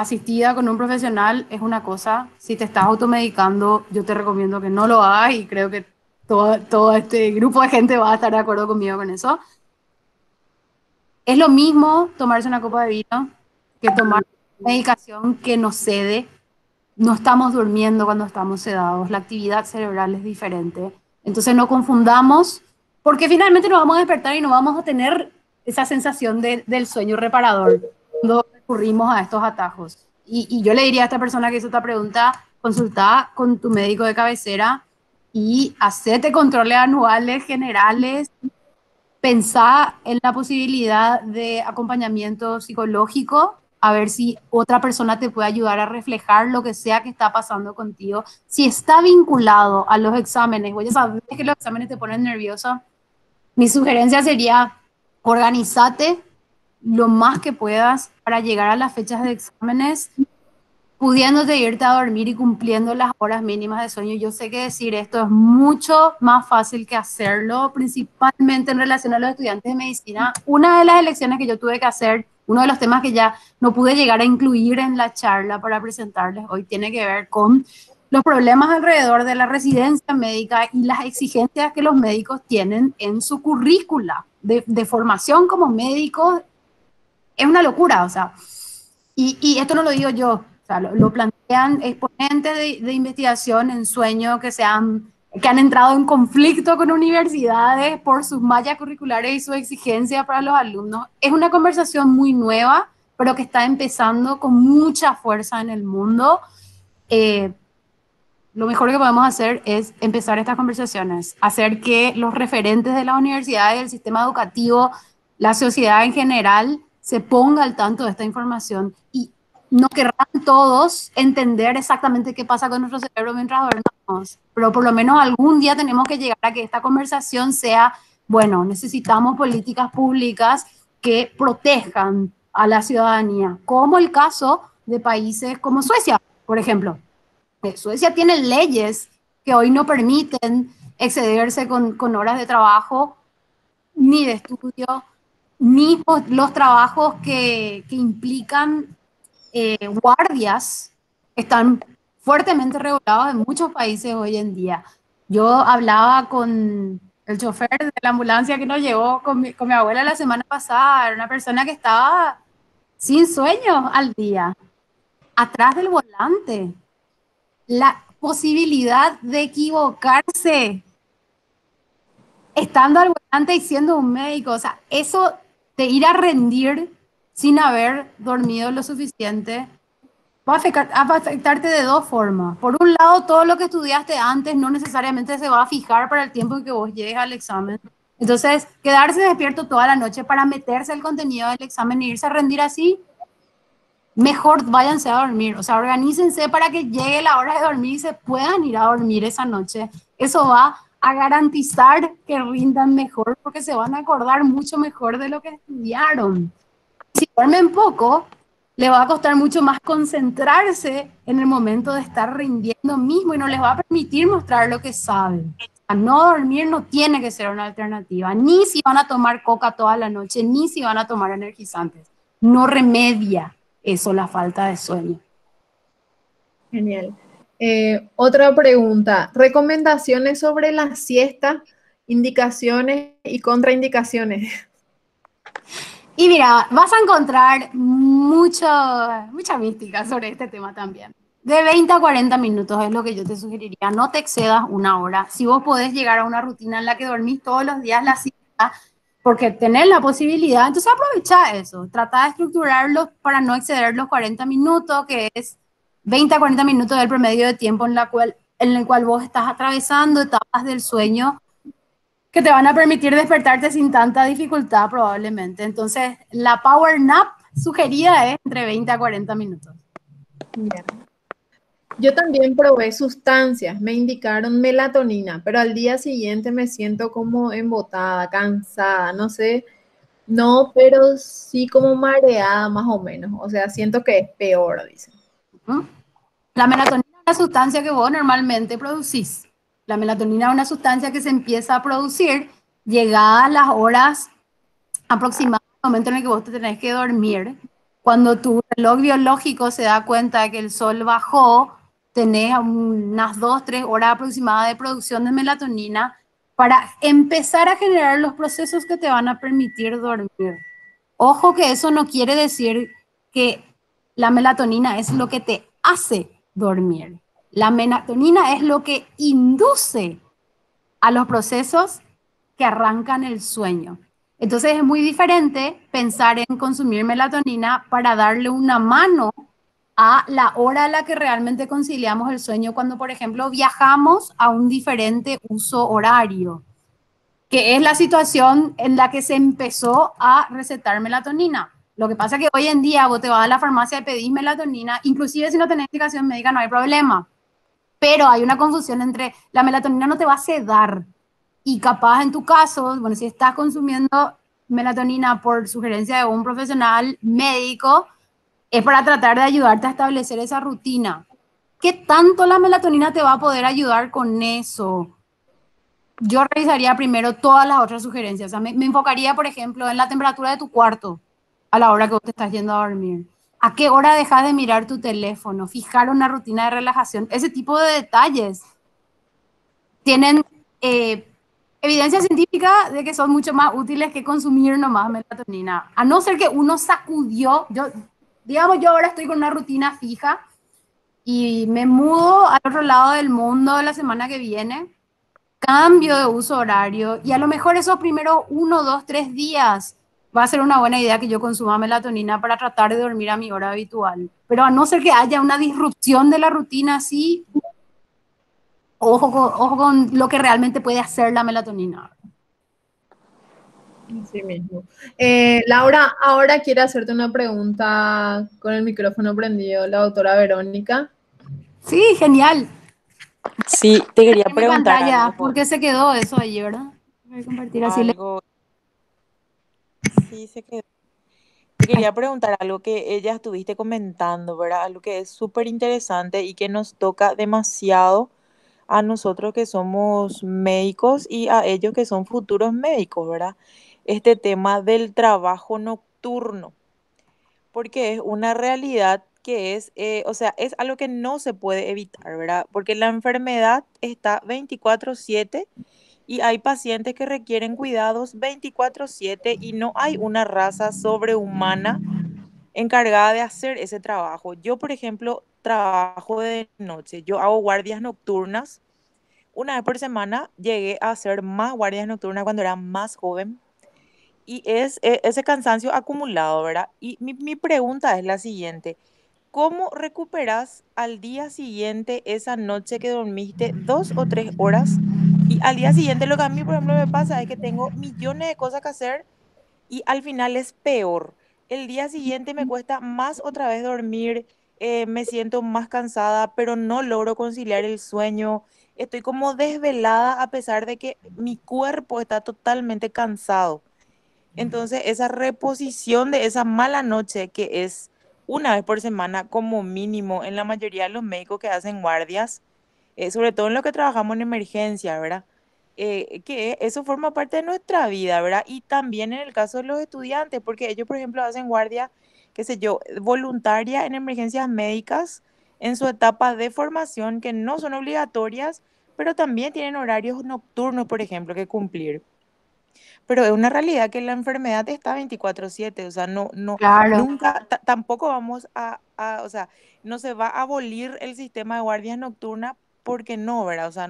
asistida con un profesional es una cosa. Si te estás automedicando, yo te recomiendo que no lo hagas y creo que todo este grupo de gente va a estar de acuerdo conmigo con eso. Es lo mismo tomarse una copa de vino que tomar medicación que nos cede. No estamos durmiendo cuando estamos sedados, la actividad cerebral es diferente. Entonces no confundamos, porque finalmente nos vamos a despertar y no vamos a tener esa sensación del sueño reparador cuando recurrimos a estos atajos. Y yo le diría a esta persona que hizo esta pregunta, consulta con tu médico de cabecera y hacete controles anuales generales. Pensá en la posibilidad de acompañamiento psicológico, a ver si otra persona te puede ayudar a reflejar lo que sea que está pasando contigo. Si está vinculado a los exámenes, o ya sabes que los exámenes te ponen nerviosa, mi sugerencia sería organízate lo más que puedas para llegar a las fechas de exámenes pudiéndote irte a dormir y cumpliendo las horas mínimas de sueño. Yo sé que decir esto es mucho más fácil que hacerlo, principalmente en relación a los estudiantes de medicina. Una de las elecciones que yo tuve que hacer, uno de los temas que ya no pude llegar a incluir en la charla para presentarles hoy, tiene que ver con los problemas alrededor de la residencia médica y las exigencias que los médicos tienen en su currícula de formación como médicos. Es una locura, o sea, y esto no lo digo yo, o sea, lo plantean exponentes de investigación en sueño que han entrado en conflicto con universidades por sus mallas curriculares y sus exigencias para los alumnos. Es una conversación muy nueva, pero que está empezando con mucha fuerza en el mundo. Eh, lo mejor que podemos hacer es empezar estas conversaciones, hacer que los referentes de las universidades, el sistema educativo, la sociedad en general, se ponga al tanto de esta información y no querrán todos entender exactamente qué pasa con nuestro cerebro mientras dormimos, pero por lo menos algún día tenemos que llegar a que esta conversación sea, bueno, necesitamos políticas públicas que protejan a la ciudadanía, como el caso de países como Suecia, por ejemplo. Suecia tiene leyes que hoy no permiten excederse con horas de trabajo, ni de estudio, ni los trabajos que implican guardias están fuertemente regulados en muchos países hoy en día. Yo hablaba con el chofer de la ambulancia que nos llevó con mi abuela la semana pasada, era una persona que estaba sin sueño al día, atrás del volante, la posibilidad de equivocarse estando al volante y siendo un médico, o sea, eso de ir a rendir sin haber dormido lo suficiente va a afectarte de dos formas. Por un lado, todo lo que estudiaste antes no necesariamente se va a fijar para el tiempo en que vos llegues al examen. Entonces, quedarse despierto toda la noche para meterse el contenido del examen e irse a rendir así, mejor váyanse a dormir, o sea, organícense para que llegue la hora de dormir y se puedan ir a dormir esa noche. Eso va a garantizar que rindan mejor porque se van a acordar mucho mejor de lo que estudiaron. Si duermen poco, les va a costar mucho más concentrarse en el momento de estar rindiendo mismo y no les va a permitir mostrar lo que saben. A no dormir no tiene que ser una alternativa, ni si van a tomar coca toda la noche, ni si van a tomar energizantes. No remedia eso la falta de sueño. Genial. Otra pregunta. Recomendaciones sobre la siesta, indicaciones y contraindicaciones. Y mira, vas a encontrar mucha mística sobre este tema también. De 20 a 40 minutos es lo que yo te sugeriría. No te excedas una hora. Si vos podés llegar a una rutina en la que dormís todos los días la siesta, porque tenés la posibilidad, entonces aprovecha eso. Trata de estructurarlo para no exceder los 40 minutos, que es 20 a 40 minutos del promedio de tiempo en el cual vos estás atravesando etapas del sueño que te van a permitir despertarte sin tanta dificultad probablemente. Entonces, la power nap sugerida es entre 20 a 40 minutos. Bien. Yo también probé sustancias, me indicaron melatonina, pero al día siguiente me siento como embotada, cansada, no sé, no, pero sí como mareada más o menos, o sea, siento que es peor, dicen. ¿Mm? La melatonina es una sustancia que vos normalmente producís. La melatonina es una sustancia que se empieza a producir llegadas las horas aproximadas al momento en el que vos te tenés que dormir. Cuando tu reloj biológico se da cuenta de que el sol bajó, tenés unas 2, 3 horas aproximadas de producción de melatonina para empezar a generar los procesos que te van a permitir dormir. Ojo que eso no quiere decir que la melatonina es lo que te hace dormir. La melatonina es lo que induce a los procesos que arrancan el sueño. Entonces es muy diferente pensar en consumir melatonina para darle una mano a la hora a la que realmente conciliamos el sueño cuando, por ejemplo, viajamos a un diferente uso horario, que es la situación en la que se empezó a recetar melatonina. Lo que pasa es que hoy en día vos te vas a la farmacia y pedís melatonina, inclusive si no tenés indicación médica no hay problema, pero hay una confusión entre la melatonina no te va a sedar y capaz en tu caso, bueno, si estás consumiendo melatonina por sugerencia de un profesional médico, es para tratar de ayudarte a establecer esa rutina. ¿Qué tanto la melatonina te va a poder ayudar con eso? Yo revisaría primero todas las otras sugerencias. O sea, me enfocaría, por ejemplo, en la temperatura de tu cuarto a la hora que vos te estás yendo a dormir. ¿A qué hora dejas de mirar tu teléfono? Fijar una rutina de relajación. Ese tipo de detalles tienen eh, evidencia científica de que son mucho más útiles que consumir nomás melatonina. A no ser que uno sacudió, digamos, yo ahora estoy con una rutina fija y me mudo al otro lado del mundo la semana que viene, cambio de uso horario y a lo mejor esos primeros 1, 2, 3 días va a ser una buena idea que yo consuma melatonina para tratar de dormir a mi hora habitual. Pero a no ser que haya una disrupción de la rutina así, ojo con lo que realmente puede hacer la melatonina. Así mismo. Laura, ahora quiere hacerte una pregunta con el micrófono prendido, la doctora Verónica. Sí, genial. Sí, te quería En mi preguntar pantalla, algo, ¿por qué se quedó eso allí, verdad? Voy a compartir así. algo, sí, te quería preguntar algo que ella estuviste comentando, ¿verdad? Algo que es súper interesante y que nos toca demasiado a nosotros que somos médicos y a ellos que son futuros médicos, ¿verdad? Este tema del trabajo nocturno, porque es una realidad que es, o sea, es algo que no se puede evitar, ¿verdad? Porque la enfermedad está 24/7 y hay pacientes que requieren cuidados 24/7 y no hay una raza sobrehumana encargada de hacer ese trabajo. Yo, por ejemplo, trabajo de noche, yo hago guardias nocturnas. Una vez por semana llegué a hacer más guardias nocturnas cuando era más joven y es ese cansancio acumulado, ¿verdad? Y mi pregunta es la siguiente. ¿Cómo recuperas al día siguiente esa noche que dormiste 2 o 3 horas? Y al día siguiente lo que a mí, por ejemplo, me pasa es que tengo millones de cosas que hacer y al final es peor. El día siguiente me cuesta más otra vez dormir, me siento más cansada, pero no logro conciliar el sueño. Estoy como desvelada a pesar de que mi cuerpo está totalmente cansado. Entonces, esa reposición de esa mala noche que es una vez por semana como mínimo en la mayoría de los médicos que hacen guardias, sobre todo en lo que trabajamos en emergencia, ¿verdad? Que eso forma parte de nuestra vida, ¿verdad? Y también en el caso de los estudiantes, porque ellos, por ejemplo, hacen guardia, qué sé yo, voluntaria en emergencias médicas en su etapa de formación, que no son obligatorias, pero también tienen horarios nocturnos, por ejemplo, que cumplir. Pero es una realidad que la enfermedad está 24/7, o sea, no, no, Claro. nunca, tampoco vamos o sea, no se va a abolir el sistema de guardias nocturnas porque no, ¿verdad? O sea,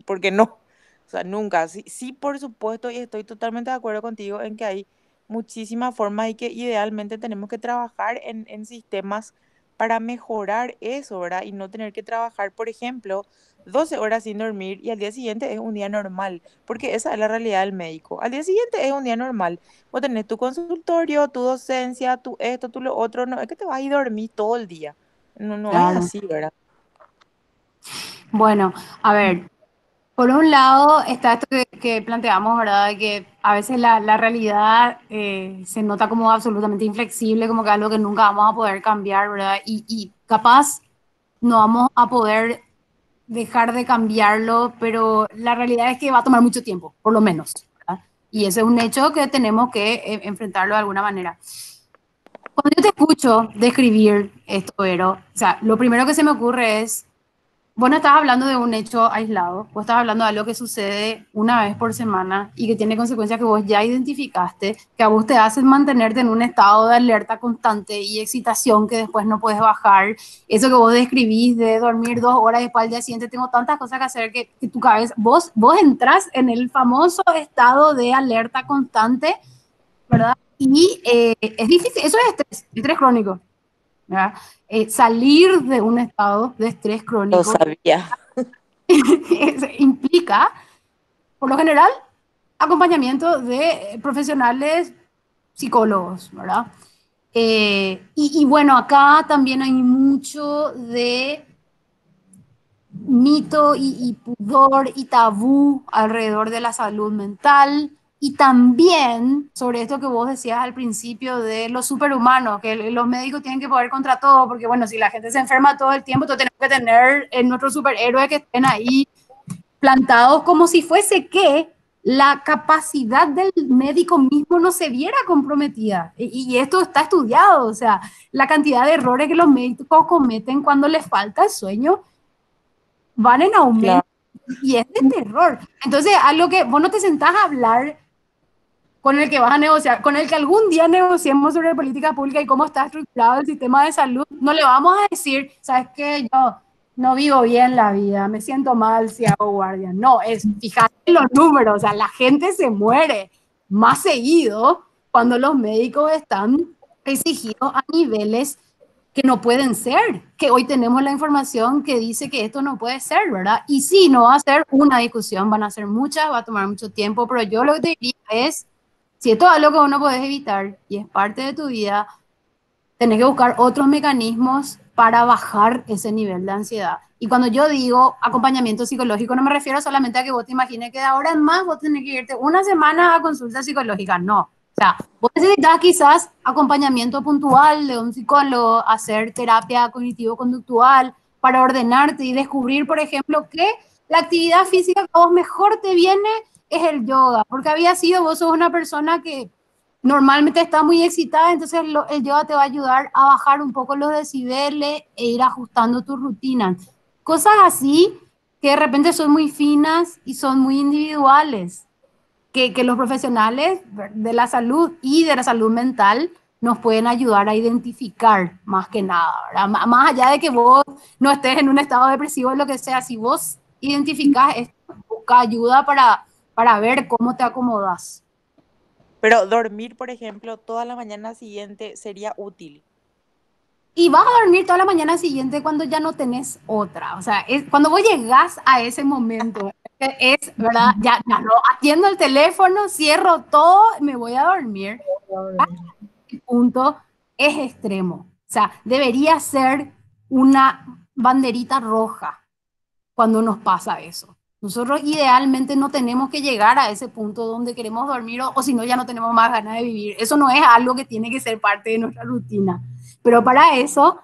porque no. O sea, nunca. Sí, sí, por supuesto, y estoy totalmente de acuerdo contigo en que hay muchísimas formas y que idealmente tenemos que trabajar en sistemas para mejorar eso, ¿verdad? Y no tener que trabajar, por ejemplo, 12 horas sin dormir y al día siguiente es un día normal, porque esa es la realidad del médico. Al día siguiente es un día normal. Vos tenés tu consultorio, tu docencia, tu esto, tu lo otro, no es que te vas a ir a dormir todo el día. No, no es Claro. así, ¿verdad? Bueno, a ver, por un lado está esto que planteamos, ¿verdad? De que a veces la realidad se nota como absolutamente inflexible, como que algo que nunca vamos a poder cambiar, ¿verdad? Y capaz no vamos a poder dejar de cambiarlo, pero la realidad es que va a tomar mucho tiempo, por lo menos, ¿verdad? Y ese es un hecho que tenemos que enfrentarlo de alguna manera. Cuando yo te escucho describir esto, Vero, o sea, lo primero que se me ocurre es, vos no estás hablando de un hecho aislado, vos estás hablando de algo que sucede una vez por semana y que tiene consecuencias que vos ya identificaste, que a vos te hacen mantenerte en un estado de alerta constante y excitación que después no puedes bajar. Eso que vos describís de dormir 2 horas y después al día siguiente tengo tantas cosas que hacer que tu cabeza, vos entras en el famoso estado de alerta constante, ¿verdad? Y es difícil, eso es estrés crónico, ¿verdad? Salir de un estado de estrés Lo crónico sabía. implica, por lo general, acompañamiento de profesionales psicólogos, ¿verdad? Y bueno, acá también hay mucho de mito y pudor y tabú alrededor de la salud mental y también sobre esto que vos decías al principio de los superhumanos, que los médicos tienen que poder contra todo, porque bueno, si la gente se enferma todo el tiempo, entonces tenemos que tener en nuestros superhéroes que estén ahí plantados como si fuese que la capacidad del médico mismo no se viera comprometida. Y esto está estudiado, o sea, la cantidad de errores que los médicos cometen cuando les falta el sueño van en Claro. aumento y es de terror. Entonces, algo que vos no te sentás a hablar con el que vas a negociar, con el que algún día negociemos sobre política pública y cómo está estructurado el sistema de salud, no le vamos a decir, ¿sabes qué? Yo no vivo bien la vida, me siento mal si hago guardia. No, es fíjate en los números, o sea, la gente se muere más seguido cuando los médicos están exigidos a niveles que no pueden ser, que hoy tenemos la información que dice que esto no puede ser, ¿verdad? Y sí, no va a ser una discusión, van a ser muchas, va a tomar mucho tiempo, pero yo lo que te diría es, si esto es algo que vos no podés evitar y es parte de tu vida, tenés que buscar otros mecanismos para bajar ese nivel de ansiedad. Y cuando yo digo acompañamiento psicológico, no me refiero solamente a que vos te imagines que de ahora en más vos tenés que irte una semana a consulta psicológica, no. O sea, vos necesitas quizás acompañamiento puntual de un psicólogo, hacer terapia cognitivo-conductual para ordenarte y descubrir, por ejemplo, que la actividad física que a vos mejor te viene es el yoga, porque había sido, vos sos una persona que normalmente está muy excitada, entonces el yoga te va a ayudar a bajar un poco los decibeles e ir ajustando tu rutina. Cosas así que de repente son muy finas y son muy individuales, que los profesionales de la salud y de la salud mental nos pueden ayudar a identificar más que nada, ¿verdad? Más allá de que vos no estés en un estado depresivo o lo que sea, si vos identificás esto, busca ayuda para ver cómo te acomodas. Pero dormir, por ejemplo, toda la mañana siguiente sería útil. Y vas a dormir toda la mañana siguiente cuando ya no tenés otra. O sea, es, cuando vos llegás a ese momento, es, ¿verdad? Ya no atiendo el teléfono, cierro todo, me voy a dormir. El punto es extremo. O sea, debería ser una banderita roja cuando nos pasa eso. Nosotros idealmente no tenemos que llegar a ese punto donde queremos dormir o si no ya no tenemos más ganas de vivir. Eso no es algo que tiene que ser parte de nuestra rutina. Pero para eso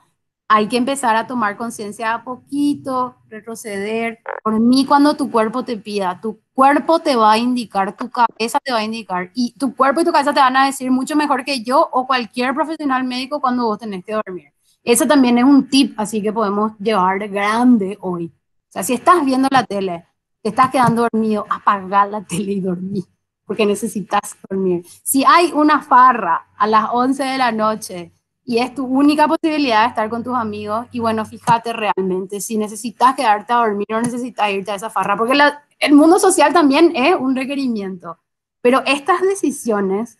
hay que empezar a tomar conciencia a poquito, retroceder. Por mí, cuando tu cuerpo te pida, tu cuerpo te va a indicar, tu cabeza te va a indicar y tu cuerpo y tu cabeza te van a decir mucho mejor que yo o cualquier profesional médico cuando vos tenés que dormir. Ese también es un tip, así que podemos llevar grande hoy. O sea, si estás viendo la tele, te estás quedando dormido, apaga la tele y dormí, porque necesitas dormir. Si hay una farra a las 11 de la noche y es tu única posibilidad de estar con tus amigos. Y bueno, fíjate realmente si necesitas quedarte a dormir o necesitas irte a esa farra, porque el mundo social también es un requerimiento. Pero estas decisiones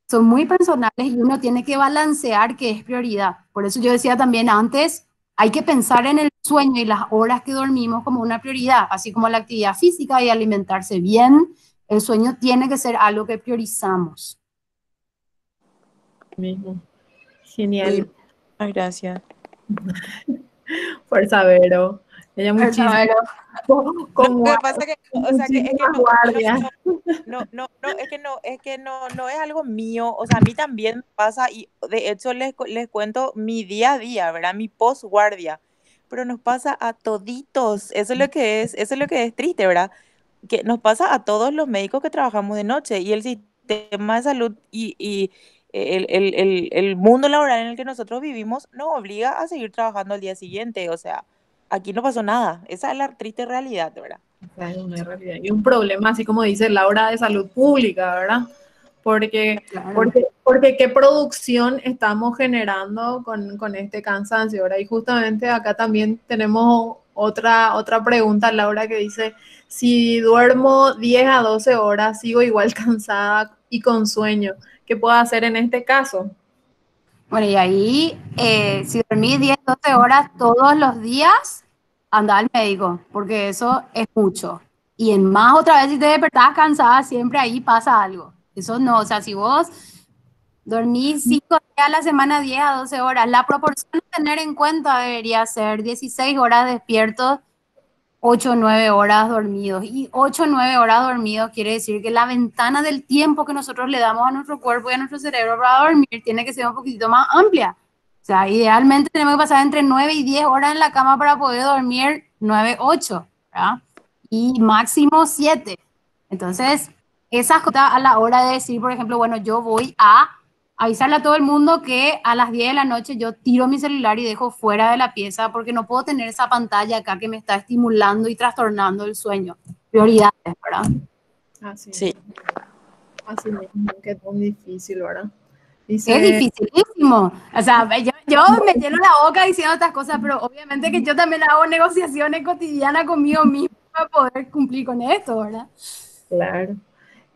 son muy personales y uno tiene que balancear qué es prioridad. Por eso yo decía también antes, hay que pensar en el sueño y las horas que dormimos como una prioridad, así como la actividad física y alimentarse bien. El sueño tiene que ser algo que priorizamos. Mismo. Sí, Genial. muchas gracias. Por saberlo. Ella muchísimo. Pero, No, Con lo que pasa que, o sea, que es que muchísimas no, no, guardias. es que no es algo mío, o sea, a mí también me pasa y de hecho les cuento mi día a día, ¿verdad? Mi postguardia, pero nos pasa a toditos, eso es lo que es triste, ¿verdad? Que nos pasa a todos los médicos que trabajamos de noche y el sistema de salud y el mundo laboral en el que nosotros vivimos nos obliga a seguir trabajando al día siguiente, o sea, aquí no pasó nada, esa es la triste realidad, ¿verdad? O sea, es una realidad. Y un problema, así como dice Laura, de salud pública, ¿verdad? Porque, claro. porque qué producción estamos generando con este cansancio, ¿verdad? Y justamente acá también tenemos otra pregunta, Laura, que dice, si duermo 10 a 12 horas, sigo igual cansada y con sueño, ¿qué puedo hacer en este caso? Bueno, y ahí, si dormís 10, 12 horas todos los días, anda al médico, porque eso es mucho. Y en más otra vez, si te despertás cansada, siempre ahí pasa algo. Eso no, o sea, si vos dormís 5 días a la semana, 10 a 12 horas, la proporción a tener en cuenta debería ser 16 horas despiertos, 8 o 9 horas dormidos. Y 8 o 9 horas dormidos quiere decir que la ventana del tiempo que nosotros le damos a nuestro cuerpo y a nuestro cerebro para dormir tiene que ser un poquitito más amplia. O sea, idealmente tenemos que pasar entre 9 y 10 horas en la cama para poder dormir 9 8, ¿verdad? Y máximo 7. Entonces, esas cosas a la hora de decir, por ejemplo, bueno, yo voy a avisarle a todo el mundo que a las 10 de la noche yo tiro mi celular y dejo fuera de la pieza porque no puedo tener esa pantalla acá que me está estimulando y trastornando el sueño. Prioridades, ¿verdad? Así Sí. mismo, así mismo, qué tan difícil, ¿verdad? Es Dice, dificilísimo. O sea, yo me lleno la boca diciendo estas cosas, pero obviamente que yo también hago negociaciones cotidianas conmigo mismo para poder cumplir con esto, ¿verdad? claro.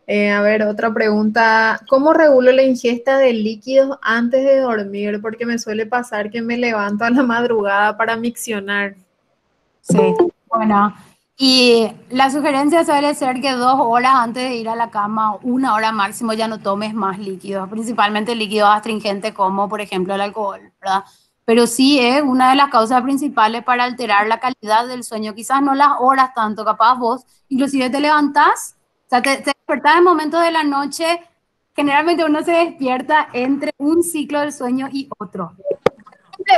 A ver, otra pregunta. ¿Cómo regulo la ingesta de líquidos antes de dormir? Porque me suele pasar que me levanto a la madrugada para miccionar. Sí, bueno, y la sugerencia suele ser que 2 horas antes de ir a la cama, 1 hora máximo, ya no tomes más líquidos, principalmente líquidos astringentes como por ejemplo el alcohol, ¿verdad? Pero sí es una de las causas principales para alterar la calidad del sueño, quizás no las horas tanto, capaz vos, inclusive te levantás, o sea, te despertás en momentos de la noche, generalmente uno se despierta entre un ciclo del sueño y otro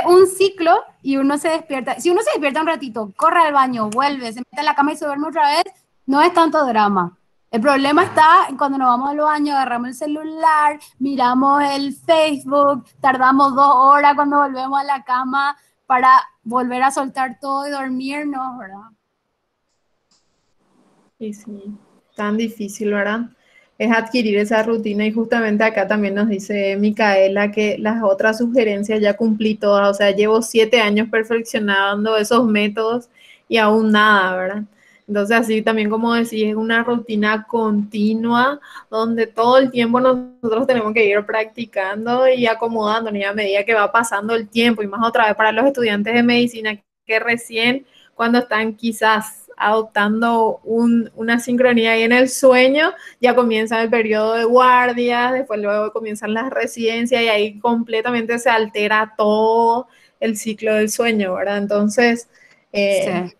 un ciclo y uno se despierta. Si uno se despierta un ratito, corre al baño, vuelve, se mete en la cama y se duerme otra vez, no es tanto drama. El problema está en cuando nos vamos al baño, agarramos el celular, miramos el Facebook, tardamos 2 horas cuando volvemos a la cama para volver a soltar todo y dormirnos, ¿verdad? Y sí, tan difícil, ¿verdad? Es adquirir esa rutina y justamente acá también nos dice Micaela que las otras sugerencias ya cumplí todas, o sea, llevo 7 años perfeccionando esos métodos y aún nada, ¿verdad? Entonces así también como decís, es una rutina continua donde todo el tiempo nosotros tenemos que ir practicando y acomodándonos y a medida que va pasando el tiempo y más otra vez para los estudiantes de medicina que recién cuando están quizás adoptando una sincronía ahí en el sueño, ya comienza el periodo de guardias, después luego comienzan las residencias y ahí completamente se altera todo el ciclo del sueño, ¿verdad? Entonces, Sí.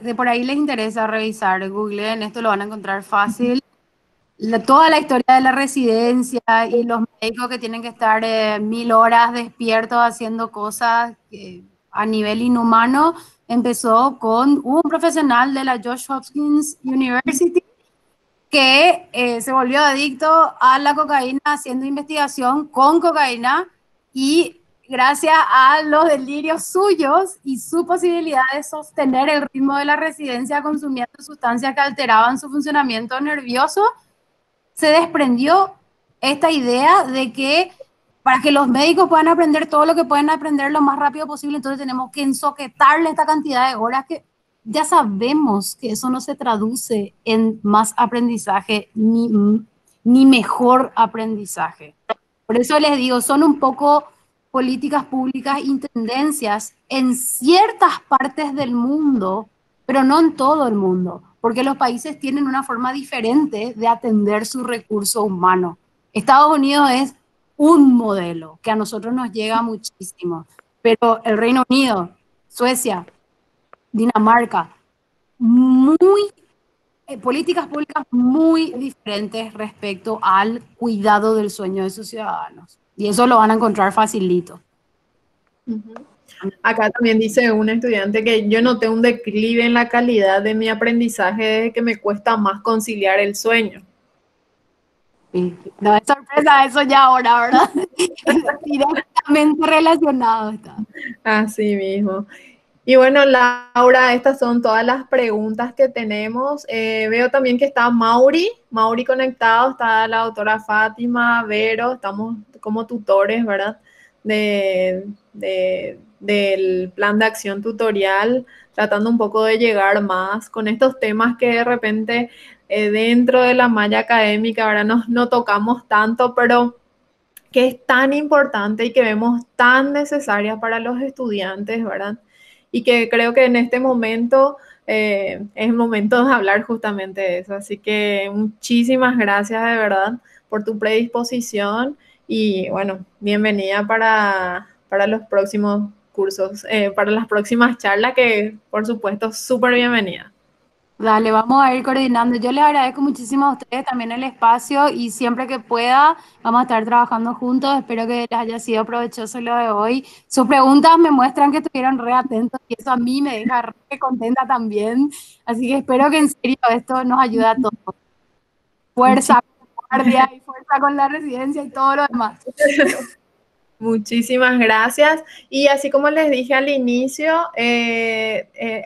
De por ahí les interesa revisar, Google, en esto lo van a encontrar fácil. Toda la historia de la residencia y los médicos que tienen que estar 1000 horas despiertos haciendo cosas a nivel inhumano, empezó con un profesional de la Johns Hopkins University que se volvió adicto a la cocaína haciendo investigación con cocaína y gracias a los delirios suyos y su posibilidad de sostener el ritmo de la residencia consumiendo sustancias que alteraban su funcionamiento nervioso, se desprendió esta idea de que para que los médicos puedan aprender todo lo que pueden aprender lo más rápido posible, entonces tenemos que ensoquetarle esta cantidad de horas que ya sabemos que eso no se traduce en más aprendizaje ni mejor aprendizaje. Por eso les digo, son un poco políticas públicas y tendencias en ciertas partes del mundo, pero no en todo el mundo, porque los países tienen una forma diferente de atender su recurso humano. Estados Unidos es un modelo que a nosotros nos llega muchísimo, pero el Reino Unido, Suecia, Dinamarca, muy políticas públicas muy diferentes respecto al cuidado del sueño de sus ciudadanos. Y eso lo van a encontrar facilito. Ujú. Acá también dice un estudiante que yo noté un declive en la calidad de mi aprendizaje desde que me cuesta más conciliar el sueño. Sí. No es sorpresa eso ya ahora, ¿verdad? Directamente relacionado está. Así mismo. Y bueno, Laura, estas son todas las preguntas que tenemos. Veo también que está Mauri conectado, está la doctora Fátima, Vero, estamos como tutores, ¿verdad? Del plan de acción tutorial, tratando un poco de llegar más con estos temas que de repente dentro de la malla académica ahora no tocamos tanto, pero que es tan importante y que vemos tan necesaria para los estudiantes, ¿verdad? Y que creo que en este momento es el momento de hablar justamente de eso. Así que muchísimas gracias de verdad por tu predisposición y bueno, bienvenida para los próximos cursos, para las próximas charlas que por supuesto súper bienvenida. Dale, vamos a ir coordinando. Yo les agradezco muchísimo a ustedes también el espacio y siempre que pueda vamos a estar trabajando juntos. Espero que les haya sido provechoso lo de hoy. Sus preguntas me muestran que estuvieron re atentos y eso a mí me deja re contenta también. Así que espero que en serio esto nos ayude a todos. Fuerza con la guardia y fuerza con la residencia y todo lo demás. Muchísimas gracias. Y así como les dije al inicio,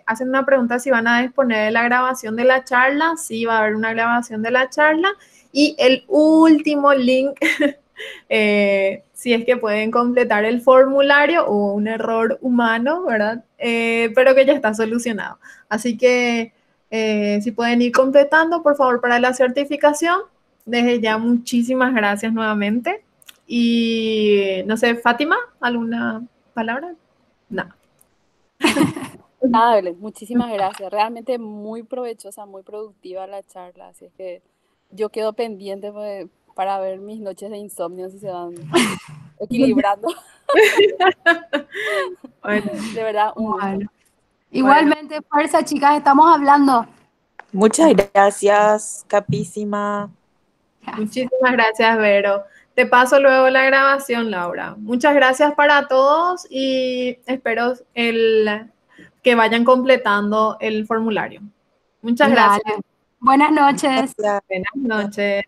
hacen una pregunta si van a disponer la grabación de la charla. Sí, va a haber una grabación de la charla. Y el último link, si es que pueden completar el formulario, hubo un error humano, ¿verdad? Pero que ya está solucionado. Así que si pueden ir completando, por favor, para la certificación. Desde ya, muchísimas gracias nuevamente. Y no sé, Fátima, ¿alguna palabra? No. Nada, Belén, muchísimas gracias. Realmente muy provechosa, muy productiva la charla. Así es que yo quedo pendiente para ver mis noches de insomnio si se van equilibrando. Bueno, De verdad, un gusto. Bueno. Igualmente, fuerza, chicas, estamos hablando. Muchas gracias, capísima. muchísimas gracias, Vero. Te paso luego la grabación, Laura. Muchas gracias para todos y espero que vayan completando el formulario. Muchas gracias. Dale. Buenas noches. Gracias. Buenas noches.